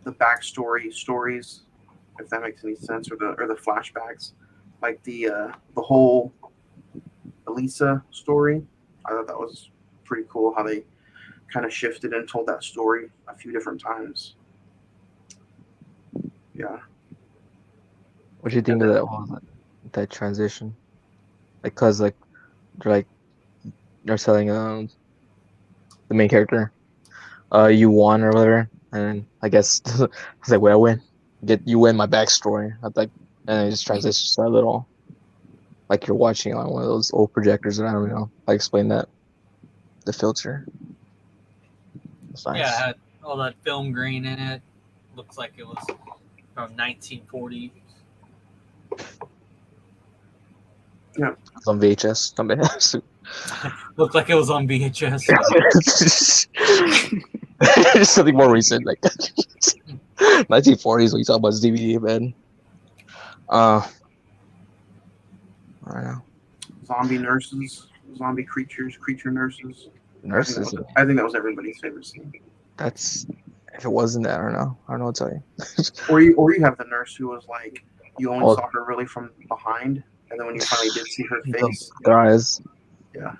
backstory stories, if that makes any sense, or the flashbacks, like the whole Elisa story. I thought that was pretty cool how they kind of shifted and told that story a few different times. Yeah. What do you think of that transition? Like, cause like they're telling the main character, you won or whatever, and I guess it's like, well, I win. You win my backstory. I like, and it just transitions to a little, like you're watching on one of those old projectors, and I don't know. I explained that. The filter. It's nice. Yeah, it had all that film grain in it. Looks like it was from 1940. Yeah. It's on VHS. Looked like it was on VHS. Something more recent, like 1940s when you talk about DVD, man. I don't know. Zombie nurses, zombie creatures, creature nurses. Nurses. I think that was everybody's favorite scene. That's, if it wasn't that, I don't know what to tell you. or you have the nurse who was like, you only saw her really from behind, and then when you finally did see her face, their eyes. Yeah.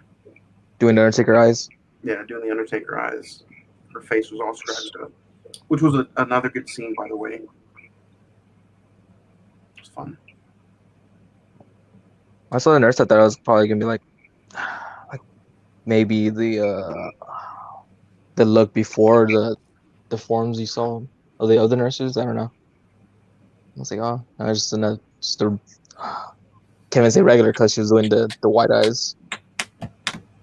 Doing the Undertaker eyes. Yeah, doing the Undertaker eyes. Her face was all scratched up, which was another good scene, by the way. It's fun. I saw the nurse. I thought it was probably gonna be like maybe the look before the forms you saw of the other nurses. I don't know. I was like, oh, I was just the can't even say regular because she was doing the white eyes.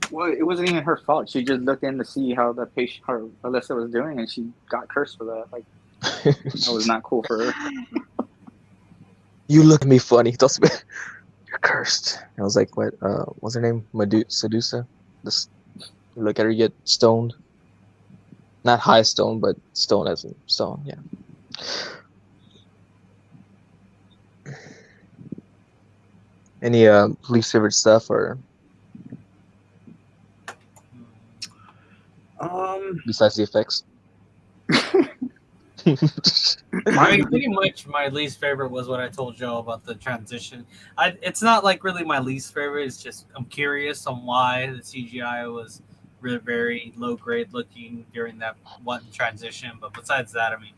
Well, it wasn't even her fault. She just looked in to see how the patient, her Alyssa, was doing, and she got cursed for that. Like, that was not cool for her. You look at me funny. You're cursed. And I was like, what? What's her name? Sedusa. This, you look at her, you get stoned. Not high stone, but stone as in stone. Yeah. Any least favorite stuff or? Besides the effects. I mean, pretty much my least favorite was what I told Joe about the transition. It's not like really my least favorite. It's just I'm curious on why the CGI was really very low grade looking during that one transition. But besides that, I mean,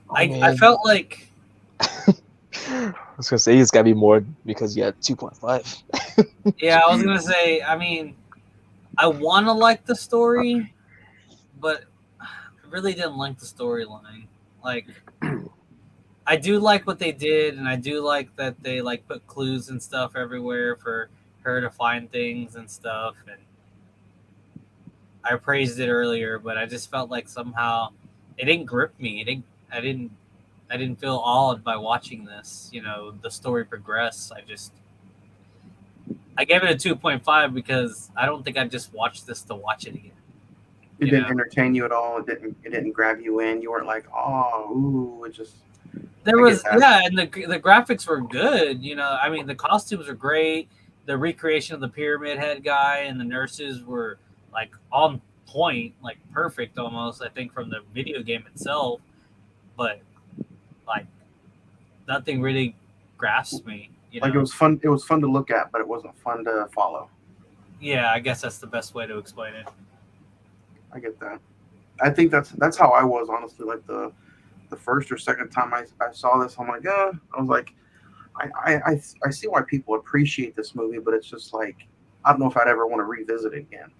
I felt like I was gonna say it's gotta be more because you had 2.5. Yeah, I was gonna say. I mean, I want to like the story, but I really didn't like the storyline. Like, I do like what they did, and I do like that they like put clues and stuff everywhere for her to find things and stuff. And I praised it earlier, but I just felt like somehow it didn't grip me. It didn't. I didn't feel awed by watching this. You know, the story progress. I gave it a 2.5 because I don't think I just watched this to watch it again. It didn't entertain you at all. It didn't grab you in. You weren't like, oh, ooh, it just. There was and the graphics were good. You know, I mean, the costumes were great. The recreation of the pyramid head guy and the nurses were like on point, like perfect almost. I think from the video game itself, but like nothing really grasped me. You know? Like it was fun. It was fun to look at, but it wasn't fun to follow. Yeah, I guess that's the best way to explain it. I get that. I think that's how I was, honestly. Like the first or second time I saw this, I'm like, I was like, I see why people appreciate this movie, but it's just like, I don't know if I'd ever want to revisit it again.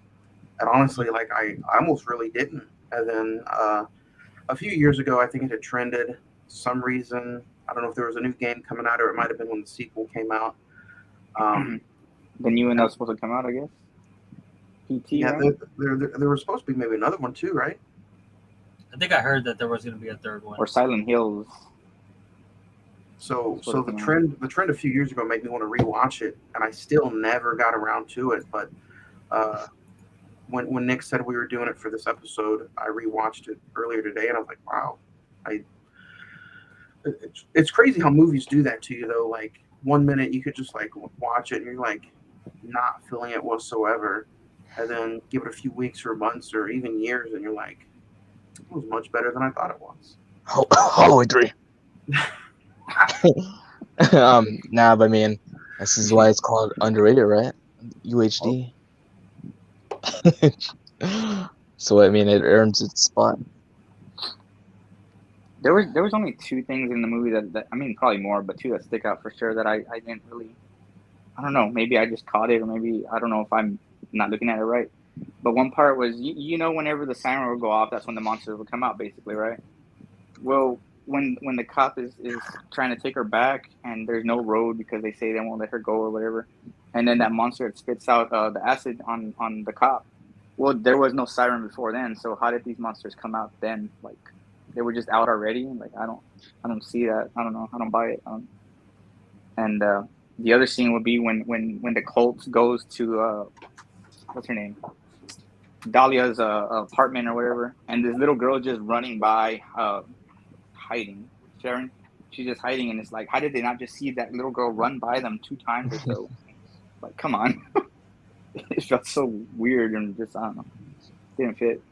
And honestly, like I almost really didn't. And then a few years ago, I think it had trended for some reason. I don't know if there was a new game coming out, or it might have been when the sequel came out. The new one that was supposed to come out, I guess. PT, yeah, right? there was supposed to be maybe another one too, right? I think I heard that there was going to be a third one. Or Silent Hills. So the trend a few years ago made me want to rewatch it, and I still never got around to it. But when Nick said we were doing it for this episode, I rewatched it earlier today, and I was like, wow, it's crazy how movies do that to you, though. Like 1 minute you could just like watch it, and you're like not feeling it whatsoever, and then give it a few weeks or months or even years, and you're like, it was much better than I thought it was. Halloween 3. Nah, but I mean, this is why it's called underrated, right? UHD. So I mean, it earns its spot. There was only two things in the movie that I mean, probably more, but two that stick out for sure that I didn't really. I don't know. Maybe I just caught it, or maybe I don't know if I'm not looking at it right. But one part was, you know, whenever the siren would go off, that's when the monsters would come out, basically, right? Well, when the cop is trying to take her back, and there's no road because they say they won't let her go or whatever, and then that monster spits out the acid on the cop. Well, there was no siren before then, so how did these monsters come out then? Like, they were just out already. Like, I don't see that. I don't know. I don't buy it. And the other scene would be when the cult goes to what's her name? Dahlia's apartment or whatever, and this little girl just running by, hiding. Sharon, she's just hiding, and it's like, how did they not just see that little girl run by them 2 times or so? Like, come on. It felt so weird and just, I don't know, didn't fit.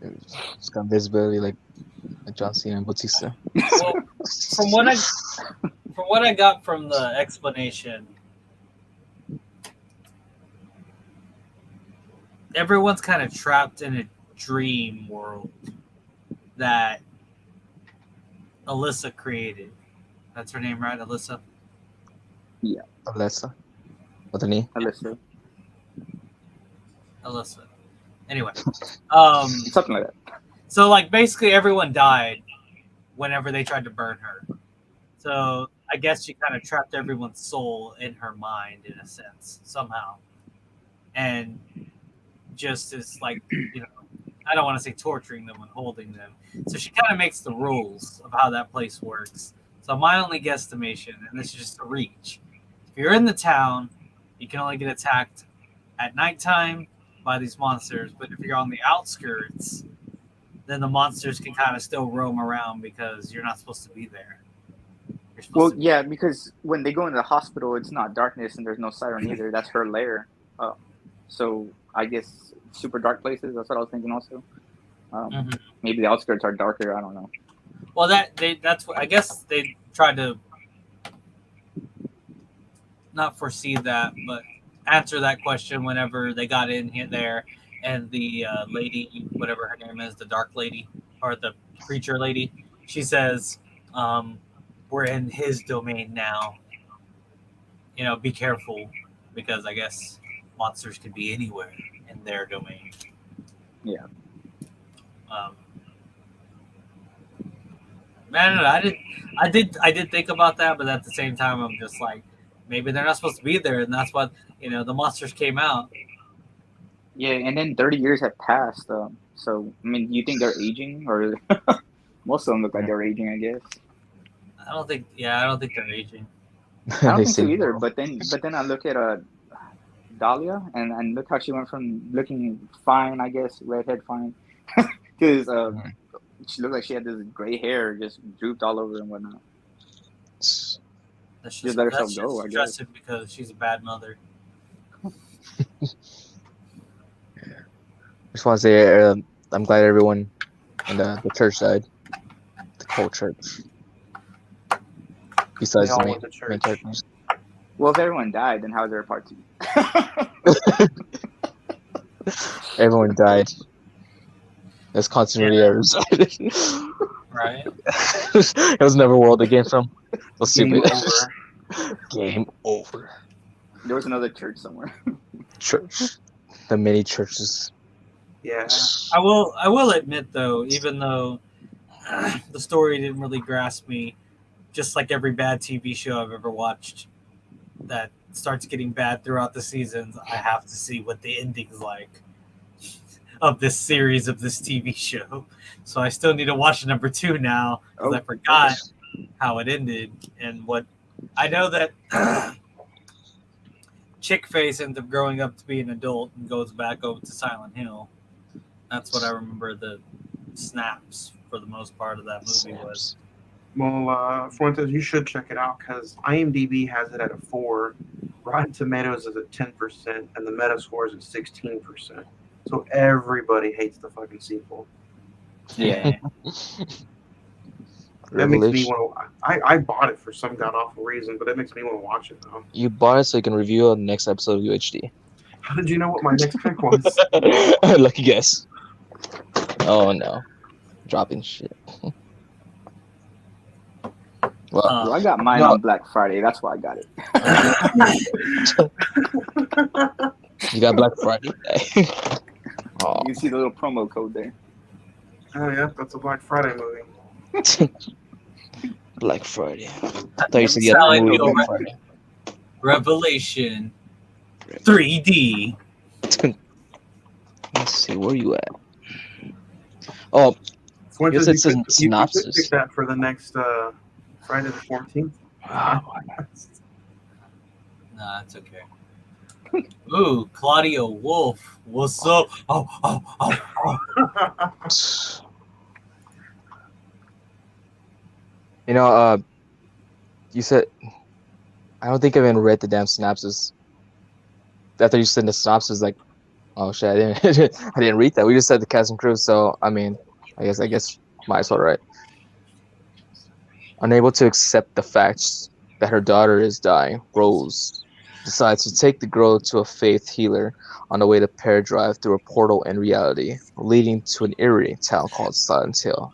It's got visibility like John Cena and Bautista. Well, from what I got from the explanation, everyone's kind of trapped in a dream world that Alyssa created. That's her name, right? Alyssa? Yeah. Alyssa. What's her name? Alyssa. Anyway. Something like that. So, like, basically everyone died whenever they tried to burn her. So, I guess she kind of trapped everyone's soul in her mind, in a sense, somehow. And just as, like, you know, I don't want to say torturing them and holding them. So she kind of makes the rules of how that place works. So my only guesstimation, and this is just a reach, if you're in the town, you can only get attacked at nighttime by these monsters. But if you're on the outskirts, then the monsters can kind of still roam around because you're not supposed to be there. Well, yeah, because when they go into the hospital, it's not darkness and there's no siren either. That's her lair. So I guess super dark places. That's what I was thinking also. Maybe the outskirts are darker. I don't know. Well, that's what I guess they tried to not foresee that, but answer that question whenever they got in here there, and the lady, whatever her name is, the dark lady or the preacher lady, she says, we're in his domain now. You know, be careful, because I guess monsters could be anywhere in their domain. Yeah. Man, I did think about that, but at the same time, I'm just like, maybe they're not supposed to be there, and that's what the monsters came out. Yeah, and then 30 years have passed. So I mean, do you think they're aging, or most of them look like they're aging? I guess. I don't think they're aging. I don't They think so say either. no. But then I look at Dahlia, and look how she went from looking fine, I guess, redhead fine, because she looked like she had this gray hair just drooped all over and whatnot. That's Just let herself go, I guess. Stressing because she's a bad mother. Just want to say I'm glad everyone in the church died. The whole church. Besides They all the went to church. main characters. Well, if everyone died, then how is there a part 2? Everyone died. There's continuity errors. Right? It was never world they came from. So Game stupid. over. Game over. There was another church somewhere. Church. The many churches. Yeah. I will admit though, even though the story didn't really grasp me, just like every bad TV show I've ever watched that starts getting bad throughout the seasons, I have to see what the ending's like of this series, of this TV show. So I still need to watch number 2 now, because I forgot how it ended. And what I know that Chickface ends up growing up to be an adult and goes back over to Silent Hill. That's what I remember the snaps for the most part of that movie was. Well, Fuentes, you should check it out because IMDb has it at a 4, Rotten Tomatoes is at 10%, and the Metascore is at 16%. So everybody hates the fucking sequel. Yeah. That makes me want to. I bought it for some god awful reason, but it makes me want to watch it now. You bought it so you can review on the next episode of UHD. How did you know what my next pick was? Lucky guess. Oh no. Dropping shit. Well, I got mine on Black Friday. That's why I got it. you got Black Friday. Oh. You can see the little promo code there. Oh yeah, that's a Black Friday movie. Black Friday. I thought you said Silent Hill Black Friday. Revelation 3D. Let's see, where you at? Oh, Fuentes, it's a you could synopsis. pick that for the next Friday the 14th. Wow. Nah, it's okay. Ooh, Claudio Wolf. What's up? Oh. You know, you said I don't think I even read the damn synopsis. After you said the synopsis, like, oh shit, I didn't read that. We just said the cast and crew, so I mean, I guess might as well, right? Unable to accept the facts that her daughter is dying, Rose decides to take the girl to a faith healer. On the way, the pair drive through a portal in reality, leading to an eerie town called Silent Hill.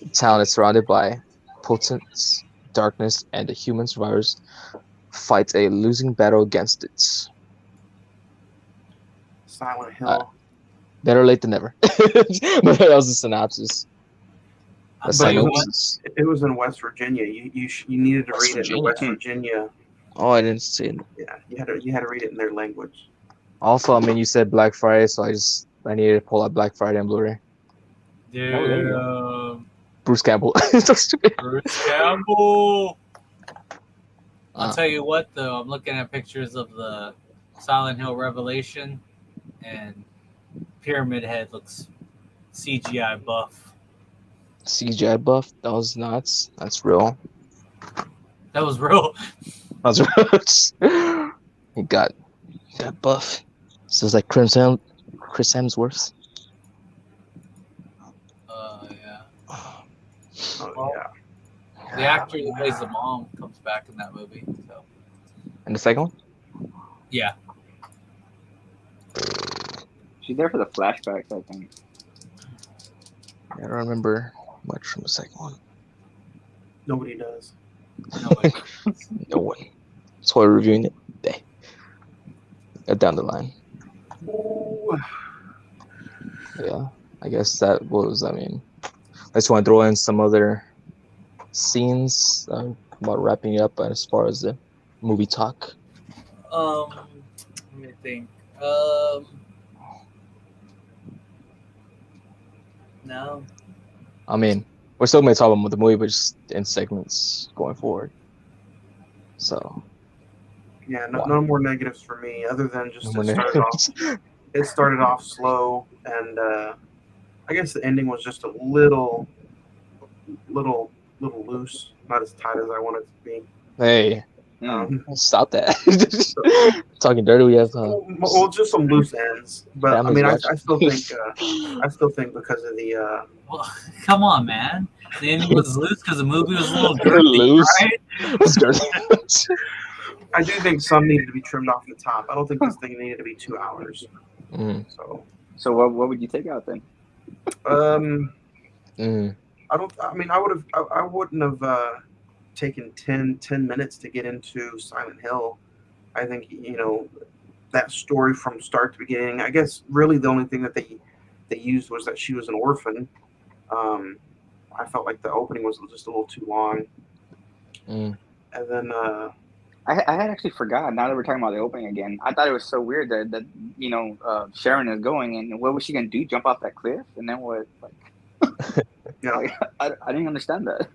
The town is surrounded by potence, darkness, and the human survivors fight a losing battle against it. Silent Hill. Better late than never. But that was the synopsis. The synopsis. It was in West Virginia. You needed to read it in West Virginia. Oh, I didn't see it. Yeah, you had to read it in their language. Also, I mean, you said Black Friday, so I needed to pull out Black Friday on Blu-ray. Dude, Bruce Campbell. So stupid. Bruce Campbell. I'll tell you what, though, I'm looking at pictures of the Silent Hill Revelation, and Pyramid Head looks CGI buff. CGI buff? That was nuts. That's real. That was real. That was real. He got that buff. So it's like Chris Hemsworth. Yeah. Oh, Well, yeah. The actor who plays the mom comes back in that movie. So. And the second one? Yeah. She's there for the flashbacks, I think. I don't remember much from the second one. Nobody does. Nobody. No one. That's why we're reviewing it today. Down the line. Ooh. Yeah, I guess that was. I mean, I just want to throw in some other scenes about wrapping it up as far as the movie talk. Let me think. No. I mean, we're still going to talk about the movie, but just in segments going forward. So. Yeah, no more negatives for me, other than just No it started off slow, and I guess the ending was just a little loose, not as tight as I wanted it to be. Hey, stop that! Talking dirty, we have. Well, just some loose ends, but I mean, I still think because of the. Well, come on, man. The ending was loose because the movie was a little girthy, loose. right? It was girthy. I do think some needed to be trimmed off the top. I don't think this thing needed to be 2 hours. So what would you take out then? I wouldn't have taken 10 minutes to get into Silent Hill. I think that story from start to beginning. I guess really the only thing that they used was that she was an orphan. I felt like the opening was just a little too long. And then I had actually forgot. Now that we're talking about the opening again, I thought it was so weird that Sharon is going, and what was she gonna do? Jump off that cliff? And then what? Like, like, I didn't understand that.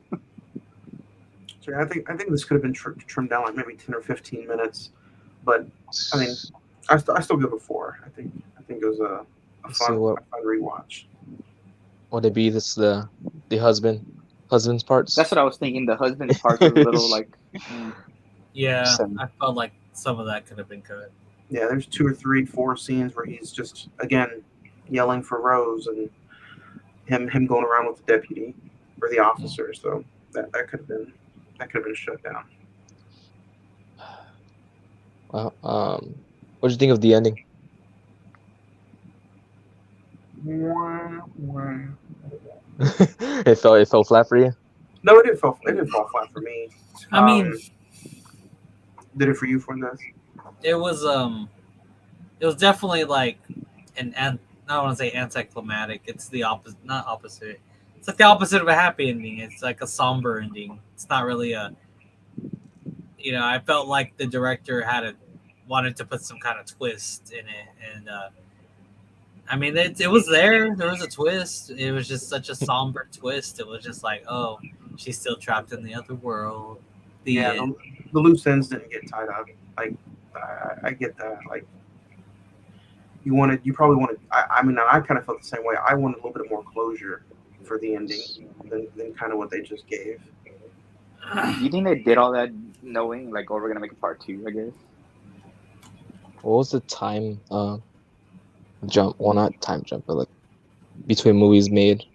So I think this could have been trimmed down like maybe 10 or 15 minutes, but I mean, I still give it a 4. I think it was a fun rewatch. Would it be the husband's parts? That's what I was thinking. The husband's parts was a little like. Yeah, I felt like some of that could have been cut. Yeah, there's 2 or 3, 4 scenes where he's just again yelling for Rose and him going around with the deputy or the officer. So that could have been shut down. Well, what did you think of the ending? It fell flat for you? No, it didn't fall flat for me. I mean, did it for you for this? It was definitely like I don't want to say anticlimactic. It's the opposite, not opposite. It's like the opposite of a happy ending. It's like a somber ending. It's not really I felt like the director wanted to put some kind of twist in it, and I mean, it was there. There was a twist. It was just such a somber twist. It was just like, oh, she's still trapped in the other world. The loose ends didn't get tied up. Like, I get that. Like, you probably wanted. I mean, I kind of felt the same way. I wanted a little bit more closure for the ending than kind of what they just gave. Do you think they did all that knowing, like, oh, we're gonna make a part 2? I guess. What was the time jump? Well, not time jump, but like between movies made.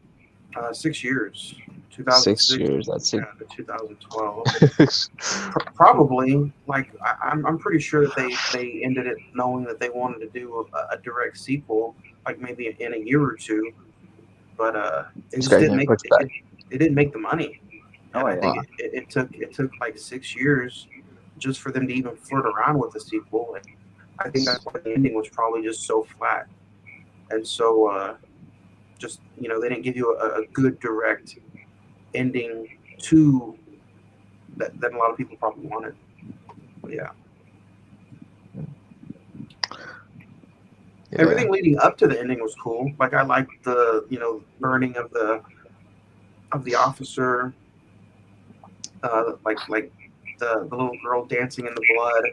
6 years. 2006. 6 years. That's it. To 2012. Probably. Like I'm pretty sure that they ended it knowing that they wanted to do a direct sequel, like maybe in a year or 2. But it just didn't make it didn't make the money. Oh, I think it took like 6 years just for them to even flirt around with the sequel. And I think that's why the ending was probably just so flat. And so just they didn't give you a good direct ending to that a lot of people probably wanted. But yeah. Everything leading up to the ending was cool. Like I liked the burning of the officer, like the little girl dancing in the blood.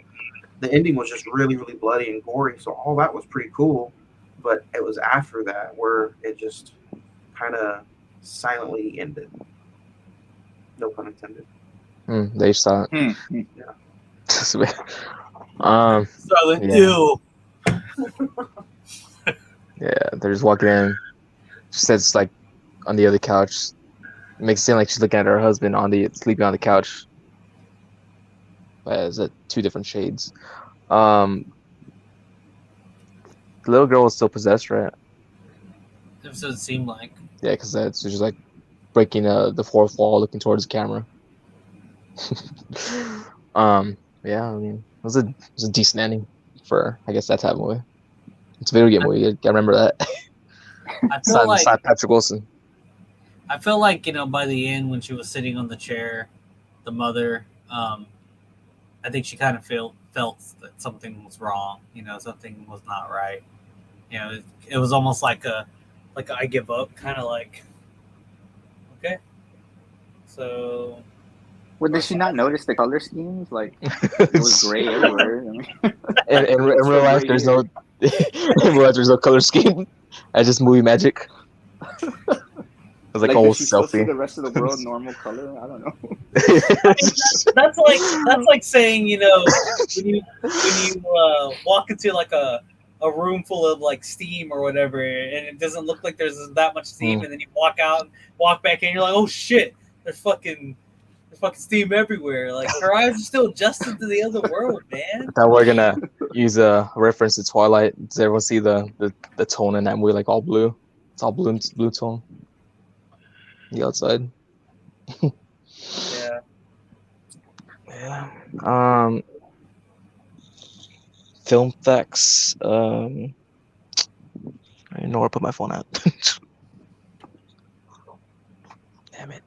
The ending was just really, really bloody and gory, so all that was pretty cool. But it was after that where it just kind of silently ended. No pun intended. They saw it. Yeah. Silent Hill. Yeah, they're just walking in. She sits like on the other couch. It makes it seem like she's looking at her husband sleeping on the couch. But it's 2 different shades. The little girl was still possessed, right? That's what it seemed like. Yeah, because she's just like breaking the fourth wall, looking towards the camera. Yeah, I mean, it was a decent ending for, I guess, that type of movie. It's a video game movie. I remember that. I It's feel not, like it's not Patrick Wilson. I feel like by the end when she was sitting on the chair, the mother, I think she kind of felt that something was wrong. Something was not right. It was almost like a I give up, kind of like, okay, so. Well, did she not notice the color schemes? Like, it was gray everywhere. I mean, in real life, there's no in real life, there's no color scheme. I just movie magic. It's like does old she still see selfie. the rest of the world normal color? I don't know. That's like saying when you walk into like a room full of like steam or whatever, and it doesn't look like there's that much steam, and then you walk back in, and you're like, oh shit, there's fucking steam everywhere. Like, her eyes are still adjusted to the other world, man. I thought we're gonna use a reference to Twilight. Does everyone see the tone in that movie, like all blue? It's all blue tone. The outside. Yeah. Yeah. Film facts. I don't know where to put my phone at. Damn it.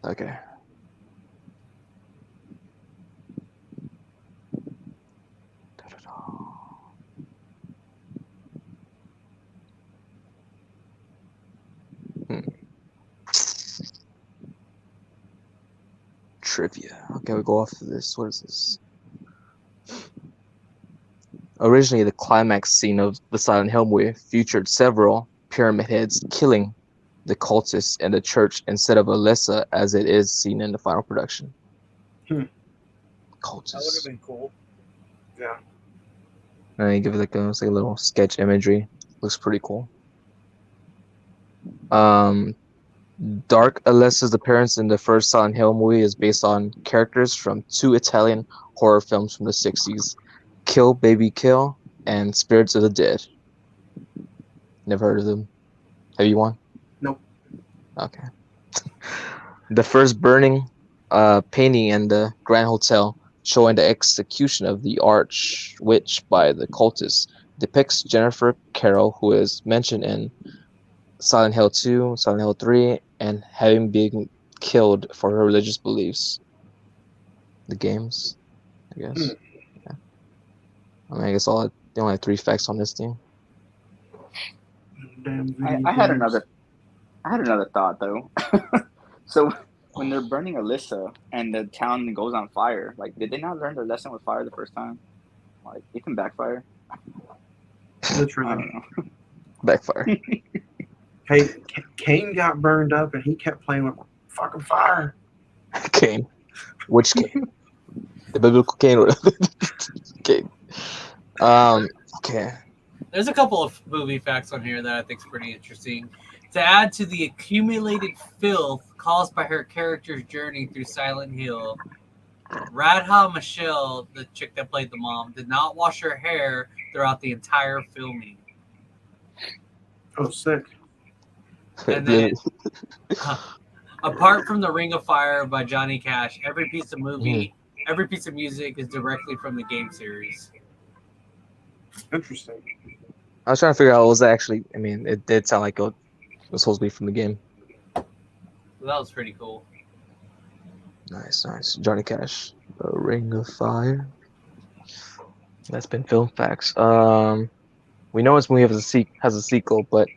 Okay. Trivia. Okay, we go off of this. What is this? Originally, the climax scene of the Silent Hill movie featured several pyramid heads killing the cultists in the church instead of Alyssa, as it is seen in the final production. Cultists. That would have been cool. Yeah. And you give it like a little sketch imagery. Looks pretty cool. Dark Alyssa's appearance in the first Silent Hill movie is based on characters from 2 Italian horror films from the 60s, Kill Baby Kill and Spirits of the Dead. Never heard of them. Have you one? Nope. Okay. The first burning painting in the Grand Hotel, showing the execution of the Arch Witch by the cultists, depicts Jennifer Carroll, who is mentioned in Silent Hill 2, Silent Hill 3, and having been killed for her religious beliefs. The games, I guess. Yeah. I mean, I guess they only have 3 facts on this thing. I had another thought though. So when they're burning Alyssa and the town goes on fire, like, did they not learn their lesson with fire the first time? Like, it can backfire. Literally. I don't know. Backfire. Hey, Kane got burned up and he kept playing with fucking fire. Cain. Which Cain? The biblical Cain or Cain? Okay. There's a couple of movie facts on here that I think is pretty interesting. To add to the accumulated filth caused by her character's journey through Silent Hill, Radha Michelle, the chick that played the mom, did not wash her hair throughout the entire filming. Oh, sick. And then, apart from the Ring of Fire by Johnny Cash, every piece of music is directly from the game series. Interesting. I was trying to figure out what was actually. I mean, it did sound like it was supposed to be from the game. So that was pretty cool. Nice. Johnny Cash, The Ring of Fire. That's been film facts. We know this movie has a sequel, but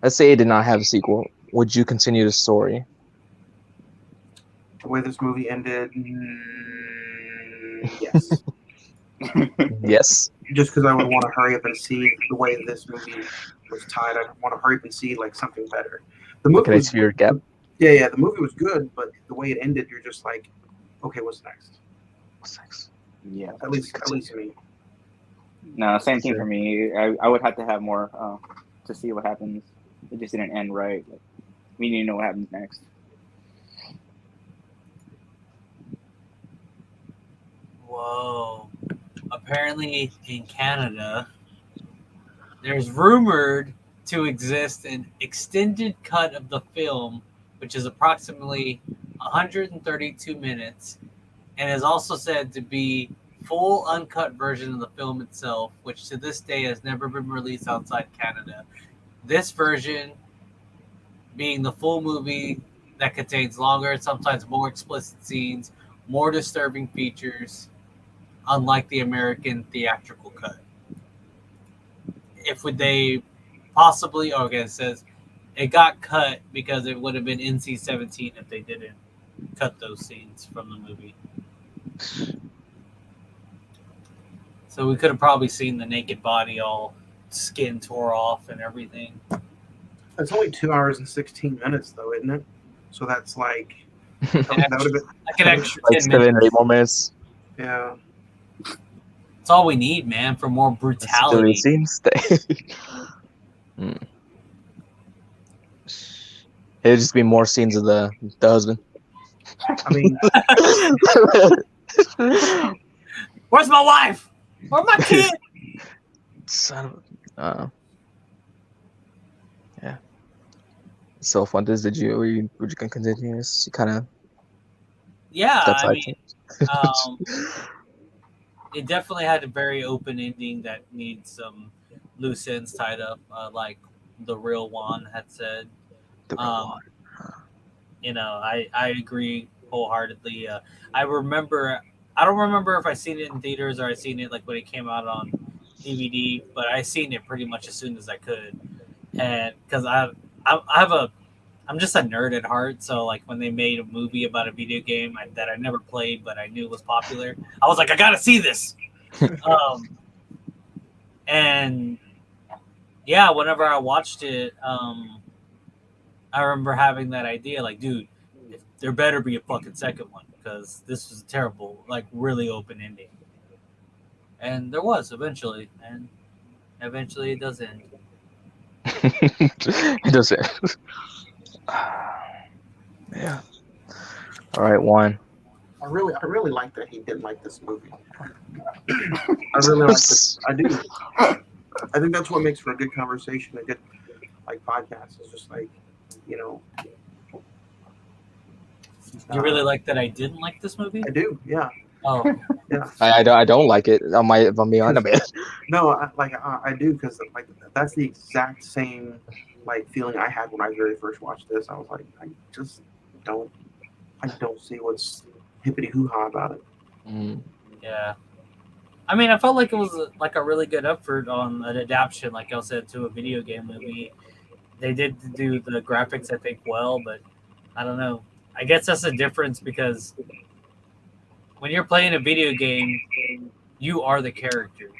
let's say it did not have a sequel. Would you continue the story? The way this movie ended, yes. Yes. Just because I would want to hurry up and see the way this movie was tied. I want to hurry up and see like something better. The movie Can I see your gap? Yeah. The movie was good, but the way it ended, you're just like, okay, what's next? What's next? Yeah, at least me. No, same thing for me. I would have to have more to see what happens. It just didn't end right. Like, we need to know what happens next. Whoa. Apparently in Canada, there's rumored to exist an extended cut of the film which is approximately 132 minutes, and is also said to be full uncut version of the film itself, which to this day has never been released outside Canada. This version being the full movie that contains longer and sometimes more explicit scenes, more disturbing features, unlike the American theatrical cut. If would they possibly, okay, it says it got cut because it would have been NC-17 if they didn't cut those scenes from the movie. So we could have probably seen the naked body, all skin tore off and everything. It's only 2 hours and 16 minutes, though, isn't it? So that's like That would have been like an extra Like 10 minutes. 7 or 8 more minutes. yeah. That's all we need, man, for more Still, brutality. it seems. It'd just be more scenes of the husband. I mean, Where's my wife? Where's my kid? Son of yeah. So fun. Did you continue this? You kind of Yeah, that's I mean, it definitely had a very open ending that needs some loose ends tied up, like the real Juan had said. You know, I agree wholeheartedly. I don't remember if I seen it in theaters or I seen it like when it came out on DVD, but I seen it pretty much as soon as I could, and because I'm just a nerd at heart. So like when they made a movie about a video game that I never played but I knew was popular, I was like, I gotta see this. And yeah, whenever I watched it, I remember having that idea, like, dude, there better be a fucking second one because this was a terrible, like, really open ending. And there was eventually, and eventually it does end. It does it. Yeah. All right, Juan. I really like that he didn't like this movie. I really like this. I do. I think that's what makes for a good conversation, a good like podcast. It's just like, you know. You really like that I didn't like this movie? I do, yeah. Oh, yeah. I don't like it. If I'm being honest. No, I do because like that's the exact same like feeling I had when I very first watched this. I was like, I don't see what's hippity hoo ha about it. yeah. I mean, I felt like it was like a really good effort on an adaptation, like I said, to a video game movie. They did do the graphics, I think, well, but I don't know. I guess that's the difference because when you're playing a video game, you are the character.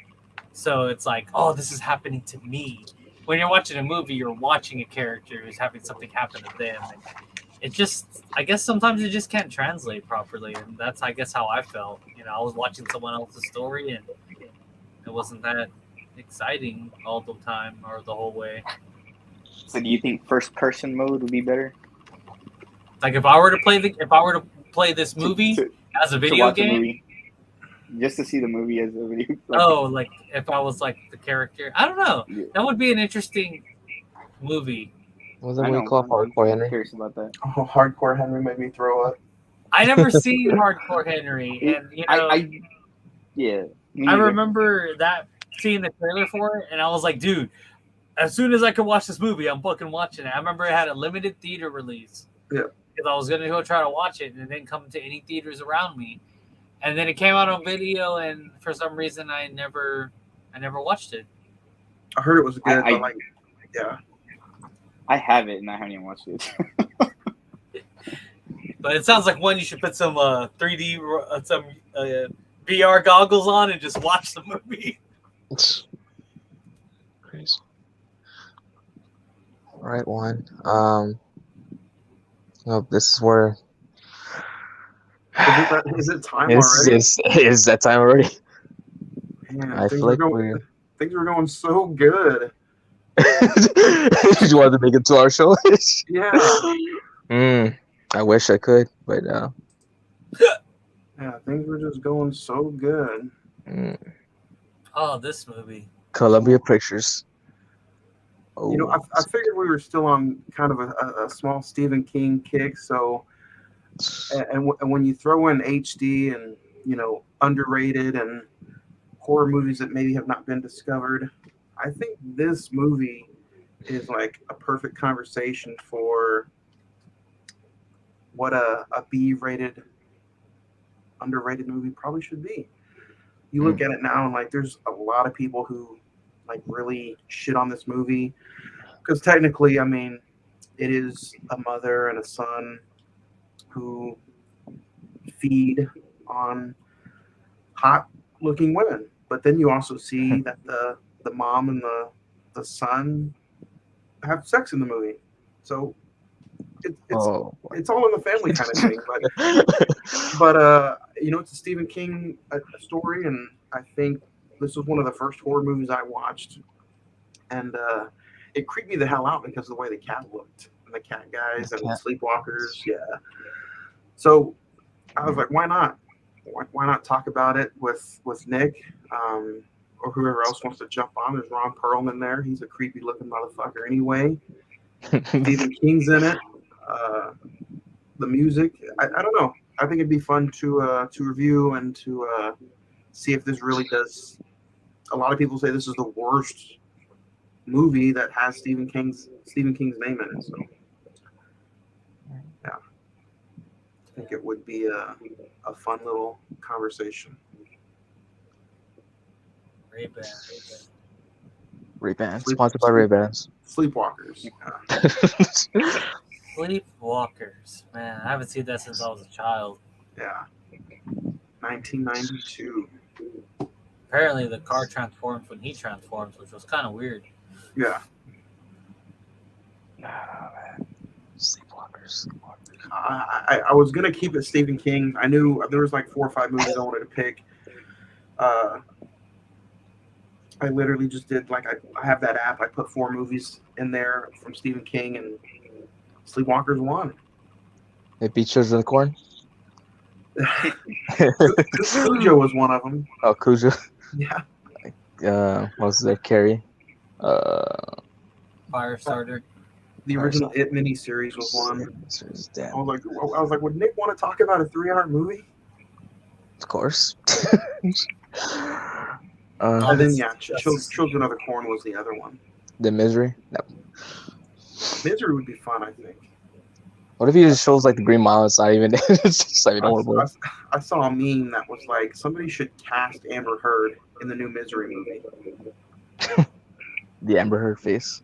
So it's like, oh, this is happening to me. When you're watching a movie, you're watching a character who's having something happen to them. And it just, I guess sometimes it just can't translate properly. And that's, I guess, how I felt. You know, I was watching someone else's story and it wasn't that exciting all the time or the whole way. So do you think first person mode would be better? Like if I were to play this movie as a video game, just to see the movie as a video. Like if I was like the character, I don't know. Yeah. That would be an interesting movie. What's that movie called? Hardcore Henry. I'm curious about that. Oh, Hardcore Henry made me throw up. I never seen Hardcore Henry, and you know, I remember that seeing the trailer for it, and I was like, dude, as soon as I could watch this movie, I'm fucking watching it. I remember it had a limited theater release. Yeah. Because I was gonna go try to watch it, and it didn't come to any theaters around me. And then it came out on video, and for some reason, I never watched it. I heard it was good, but like, yeah. I have it, and I haven't even watched it. But it sounds like one you should put some 3D, some VR goggles on and just watch the movie. Crazy. All right, Juan. This is where. Is it time already? Is that time already? Man, I feel like things were going so good. Did you want to make it to our show? Yeah. I wish I could, but yeah, things were just going so good. Oh, this movie. Columbia Pictures. You know, Oh, I figured we were still on kind of a small Stephen King kick. So, and when you throw in HD and underrated and horror movies that maybe have not been discovered, I think this movie is like a perfect conversation for what a B-rated, underrated movie probably should be. You look at it now and like there's a lot of people who like really shit on this movie because technically, I mean, it is a mother and a son who feed on hot looking women. But then you also see that the mom and the son have sex in the movie. So it's all in the family kind of thing. But it's a Stephen King story, and I think this was one of the first horror movies I watched, and it creeped me the hell out because of the way the cat looked and the cat guys and the sleepwalkers. Yeah. So I was like, why not? Why not talk about it with Nick or whoever else wants to jump on? There's Ron Perlman there. He's a creepy looking motherfucker anyway. Stephen King's in it. The music, I don't know. I think it'd be fun to review and to see if this really does. A lot of people say this is the worst movie that has Stephen King's name in it. So yeah, I think it would be a fun little conversation. Ray-Ban. Sponsored by Ray-Bans. Sleepwalkers. Sleepwalkers. Man, I haven't seen that since I was a child. Yeah. 1992. Apparently, the car transforms when he transforms, which was kind of weird. Yeah. Sleepwalkers. I was gonna keep it Stephen King. I knew there was like 4 or 5 movies I wanted to pick. I literally just did like I have that app. I put 4 movies in there from Stephen King, and Sleepwalkers won. It beat Children of the Corn. Cujo was one of them. Oh, Cujo. Yeah. What was there? Carrie. Firestarter. The original It miniseries was one. Damn. I was like, would Nick want to talk about a 3-hour movie? Of course. And then Children of the Corn was the other one. The Misery. No. Misery would be fun, I think. What if he just shows like the Green Mile? It's not even. It's just like horrible. I saw a meme that was like somebody should cast Amber Heard in the new Misery movie. The Amber Heard face.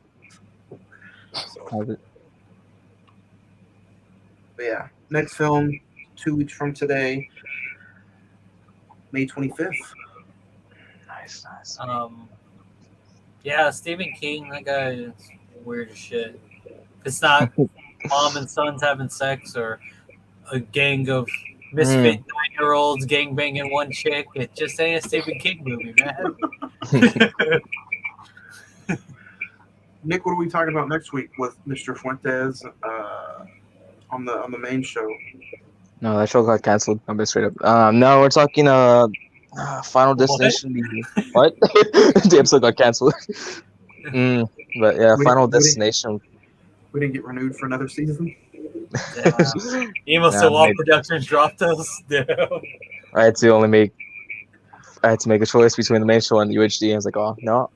But yeah, next film 2 weeks from today, May 25th. Nice. Yeah, Stephen King. That guy is weird as shit. It's not mom and sons having sex or a gang of misfit 9-year-olds gangbanging one chick. It just ain't a Stephen King movie, man. Nick, what are we talking about next week with Mr. Fuentes on the main show? No, that show got canceled. I'm being straight up. No, we're talking Final Destination. What? The episode got canceled. But yeah, Final Destination. We didn't get renewed for another season. Emo Sawal Productions dropped us. I had to make a choice between the main show and the UHD. I was like, oh no,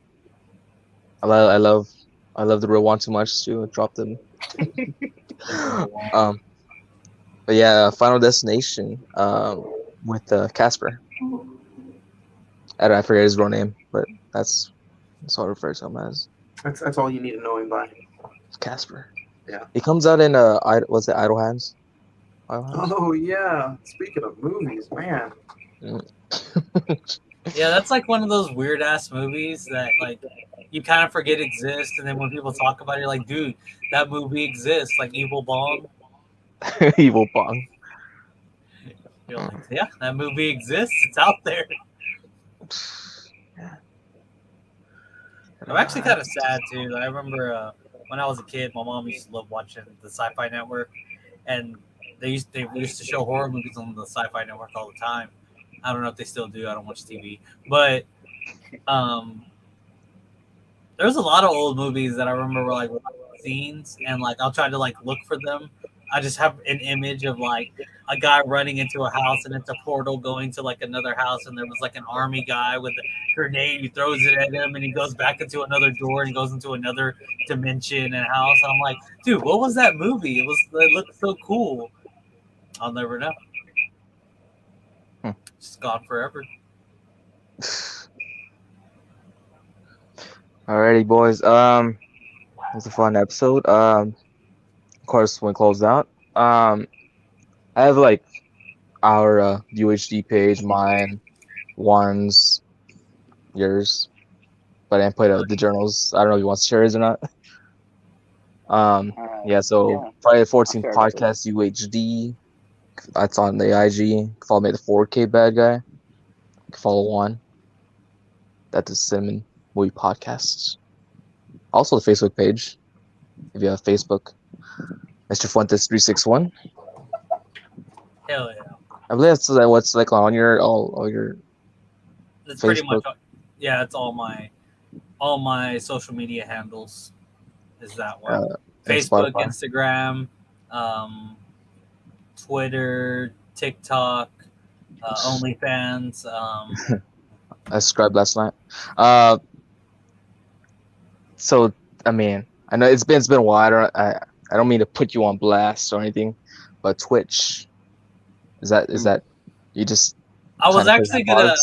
I love the real one too much to drop them. But yeah, Final Destination with Casper. I forget his real name, but that's what I refer to him as. That's all you need to know him by. Casper. Yeah. He comes out in was it Idle Hands? Oh yeah. Speaking of movies, man. Yeah, that's like one of those weird ass movies that like you kind of forget exist, and then when people talk about it, you're like, dude, that movie exists, like Evil Bong. Evil Bong. You're like, yeah, that movie exists. It's out there. I'm actually kind of sad too. I remember when I was a kid, my mom used to love watching the Sci-Fi Network, and they used to show horror movies on the Sci-Fi Network all the time. I don't know if they still do. I don't watch TV, but there's a lot of old movies that I remember like scenes, and like I'll try to like look for them. I just have an image of like a guy running into a house, and it's a portal going to like another house, and there was like an army guy with a grenade. He throws it at him, and he goes back into another door and goes into another dimension and house. I'm like, dude, what was that movie? It looked so cool. I'll never know. It's gone forever. Alrighty, boys. It was a fun episode. Of course, when closed out. I have like our UHD page, mine, Juan's, yours, but I didn't put the journals. I don't know if you want to share his or not. Yeah. So Yeah. Friday the 14th I'll share it. podcast UHD. That's on the IG. Follow me, the 4K bad guy. Follow Juan. That's the Cinnamon Movie Podcasts. Also the Facebook page, if you have Facebook, Mr. Fuentes 361. Hell yeah. I believe that's what's like on your all your. It's pretty Facebook. much, yeah. It's all my social media handles. Is that one? And Facebook, Spotify. Instagram, Twitter, TikTok, OnlyFans. I subscribed last night. So I mean, I know it's been a while. I don't mean to put you on blast or anything, but Twitch, is that you just? I was trying to actually play gonna.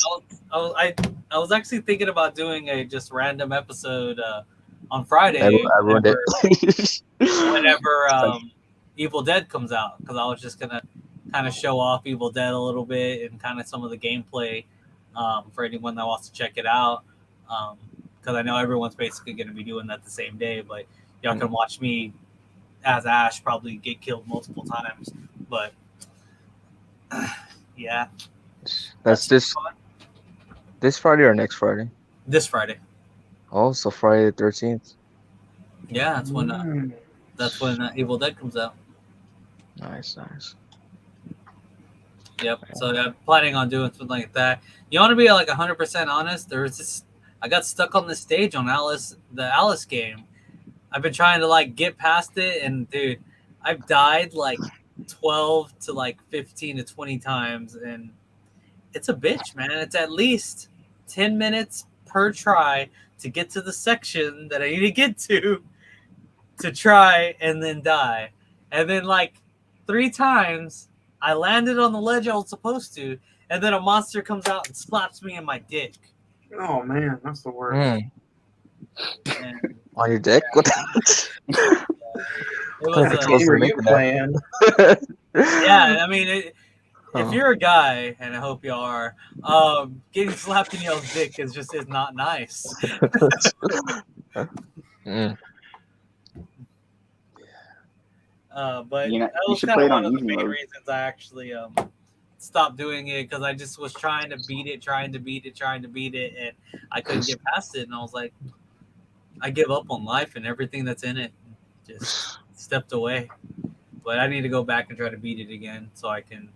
cards? I was actually thinking about doing a just random episode on Friday. I ruined it. whenever Evil Dead comes out, because I was just gonna kind of show off Evil Dead a little bit and kind of some of the gameplay for anyone that wants to check it out. Because I know everyone's basically going to be doing that the same day, but y'all can watch me as Ash probably get killed multiple times. But yeah, That's this Friday or next Friday? This Friday. Oh, so Friday the 13th. Yeah, that's when Evil Dead comes out. Nice. Yep. So I'm planning on doing something like that. You want to be like 100% honest? There's this. I got stuck on the stage on the Alice game. I've been trying to like get past it, and dude, I've died like 12 to like 15 to 20 times, and it's a bitch, man. It's at least 10 minutes per try to get to the section that I need to get to try and then die. And then like 3 times I landed on the ledge I was supposed to, and then a monster comes out and slaps me in my dick. Oh man, that's the worst. And On your dick? What it was What game are you playing? yeah, I mean, if you're a guy, and I hope you are, getting slapped in your dick is not nice. But You that was should kind play of it one on of the easy main mode. reasons I actually stopped doing it, because I just was trying to beat it, and I couldn't get past it. And I was like, I give up on life and everything that's in it. Just stepped away. But I need to go back and try to beat it again so I can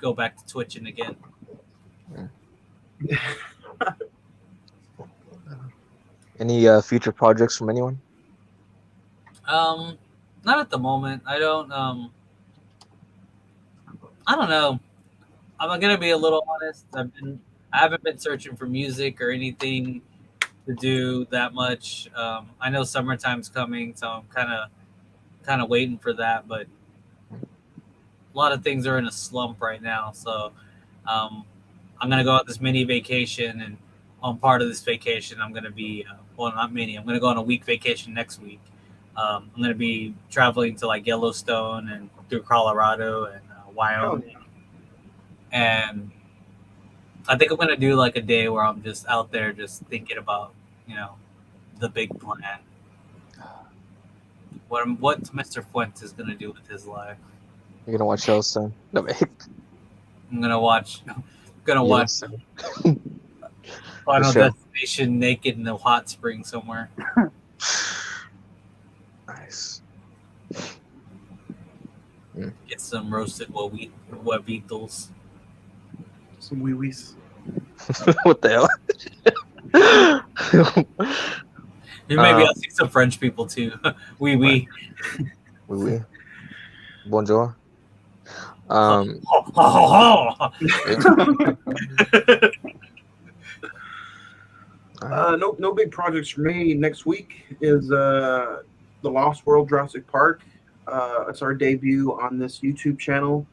go back to twitching again. Any future projects from anyone? Not at the moment. I don't know. I'm gonna be a little honest. I haven't been searching for music or anything to do that much. I know summertime's coming, so I'm kind of waiting for that. But a lot of things are in a slump right now, so I'm gonna go on this mini vacation, and on part of this vacation, I'm gonna be not mini. I'm gonna go on a week vacation next week. I'm gonna be traveling to like Yellowstone and through Colorado and Wyoming. And I think I'm going to do like a day where I'm just out there just thinking about, the big plan. What Mr. Fuentes is going to do with his life. You're gonna watch Yellowstone? No, wait. I'm going to watch Yellowstone. Final Sure. Destination naked in the hot spring somewhere. Nice. Get some roasted huevitos. Some wee wees. What the hell? Maybe I'll see some French people too. Oui. Oui. Bonjour. No big projects for me. Next week is The Lost World Jurassic Park. It's our debut on this YouTube channel.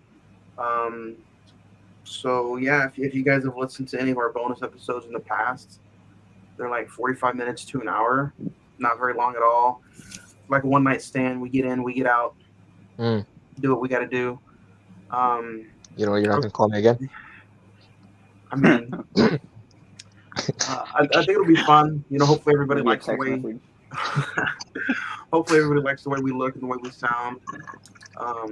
So yeah, if you guys have listened to any of our bonus episodes in the past, they're like 45 minutes to an hour, not very long at all. Like a one night stand. We get in, we get out, do what we got to do. You're not gonna call me again. I mean, I think it'll be fun. Hopefully everybody likes the way. Hopefully everybody likes the way we look and the way we sound. All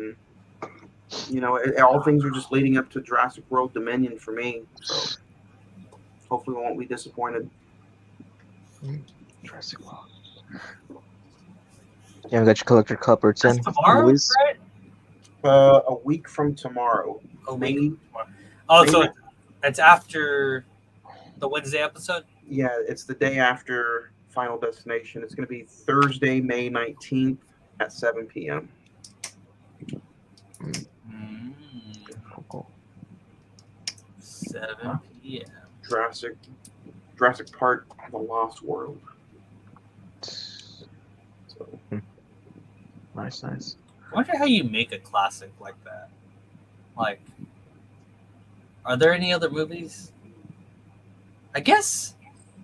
things are just leading up to Jurassic World Dominion for me. So hopefully we won't be disappointed. Jurassic World. You haven't got your collector cup or 10 movies? Right? A week from tomorrow. Maybe. Oh, so it's after the Wednesday episode? Yeah, it's the day after Final Destination. It's going to be Thursday, May 19th at 7 p.m. Cool. 7 p.m. Jurassic Park, The Lost World. So. Nice. I wonder how you make a classic like that. Like, are there any other movies? I guess,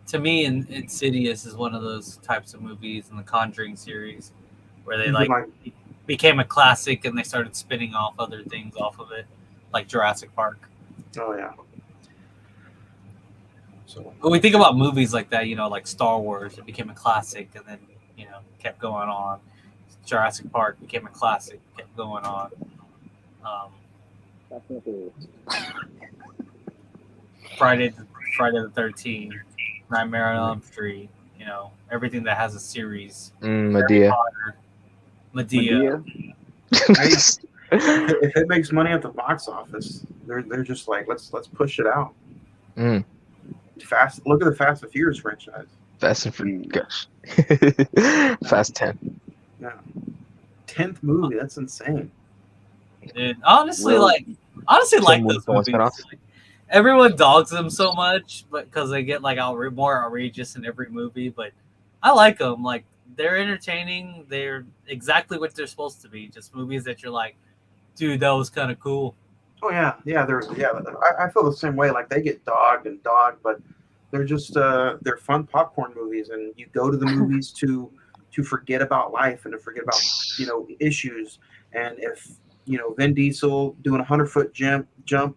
to me, Insidious is one of those types of movies in the Conjuring series where they became a classic and they started spinning off other things off of it, like Jurassic Park. Oh yeah. So when we think about movies like that, like Star Wars, it became a classic and then kept going on. Jurassic Park became a classic, kept going on. Friday the 13th, Nightmare on Elm Street, everything that has a series. Medea. Medea. If it makes money at the box office, they're just like, let's push it out. Fast. Look at the Fast and Furious franchise. Fast and Furious. Fast 10. Yeah. 10th movie. That's insane. Dude, honestly, like those movies. Everyone dogs them so much, but because they get like more outrageous in every movie. But I like them. Like, they're entertaining. They're exactly what they're supposed to be. Just movies that you're like, dude, that was kind of cool. Oh yeah. I feel the same way. Like, they get dogged, but they're just they're fun popcorn movies, and you go to the movies to forget about life and to forget about issues. And if Vin Diesel doing a 100-foot jump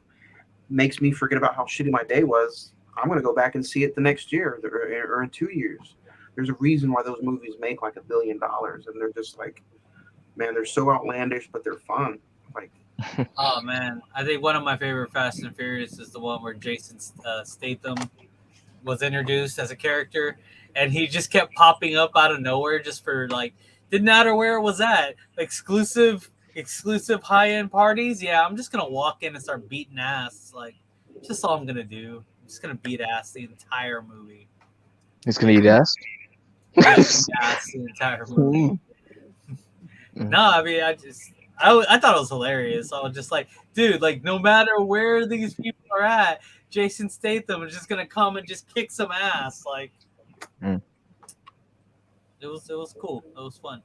makes me forget about how shitty my day was, I'm going to go back and see it the next year or in 2 years. There's a reason why those movies make like $1 billion, and they're just like, man, they're so outlandish, but they're fun. Like, oh man, I think one of my favorite Fast and Furious is the one where Jason Statham was introduced as a character, and he just kept popping up out of nowhere just for like, didn't matter where it was at, exclusive high-end parties. Yeah, I'm just gonna walk in and start beating ass. Like, just all I'm gonna do. I'm just gonna beat ass the entire movie. He's gonna eat ass? Beat ass the entire movie. No, I mean, I thought it was hilarious. I was just like, dude, like, no matter where these people are at, Jason Statham is just gonna come and just kick some ass. Like, it was cool. It was fun.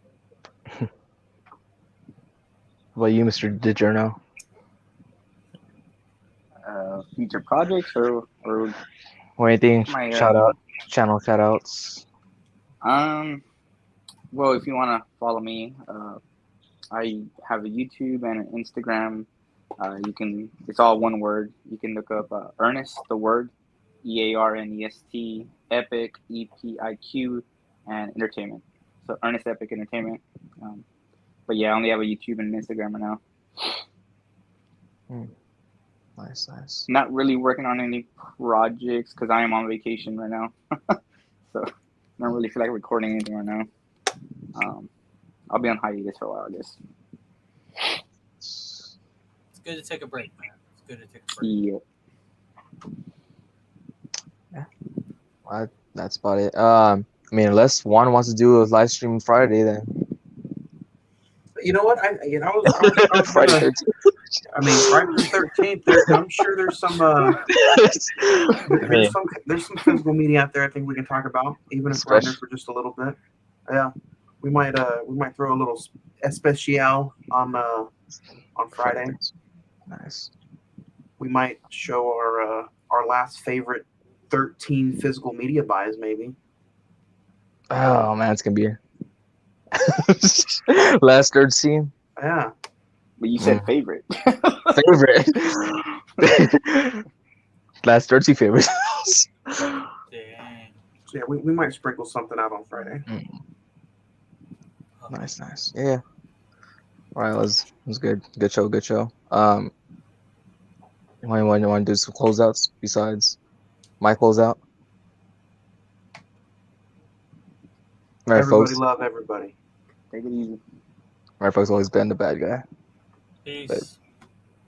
What about you, Mr. DiGiorno? Future projects or anything? Channel shout outs. Well, if you want to follow me, I have a YouTube and an Instagram. It's all one word. You can look up Ernest, the word, EARNEST, Epic, EPIQ, and Entertainment. So Ernest Epic Entertainment. But yeah, I only have a YouTube and an Instagram right now. Nice. Not really working on any projects because I am on vacation right now. So I don't really feel like recording anything right now. I'll be on hiatus for a while, I guess. It's good to take a break, man. It's good to take a break. Yeah. Yeah. that's about it. I mean, unless Juan wants to do a live stream Friday, then You know what? I was Friday gonna. 13th. I mean, Friday the 13th. I'm sure there's some. There's some physical media out there. I think we can talk about, even if we're in there for just a little bit. Yeah, we might throw a little especial on Friday. Nice. We might show our last favorite 13 physical media buys, maybe. Oh man, it's gonna be last 13. Yeah. But you said favorite. Favorite. Last 13 favorites. Dang. So yeah, we might sprinkle something out on Friday. Nice. Yeah. All right, it was good. Good show. You want to do some closeouts besides my closeout? Right, Everybody folks. love everybody. Take it easy. Right, folks always been the bad guy. Peace.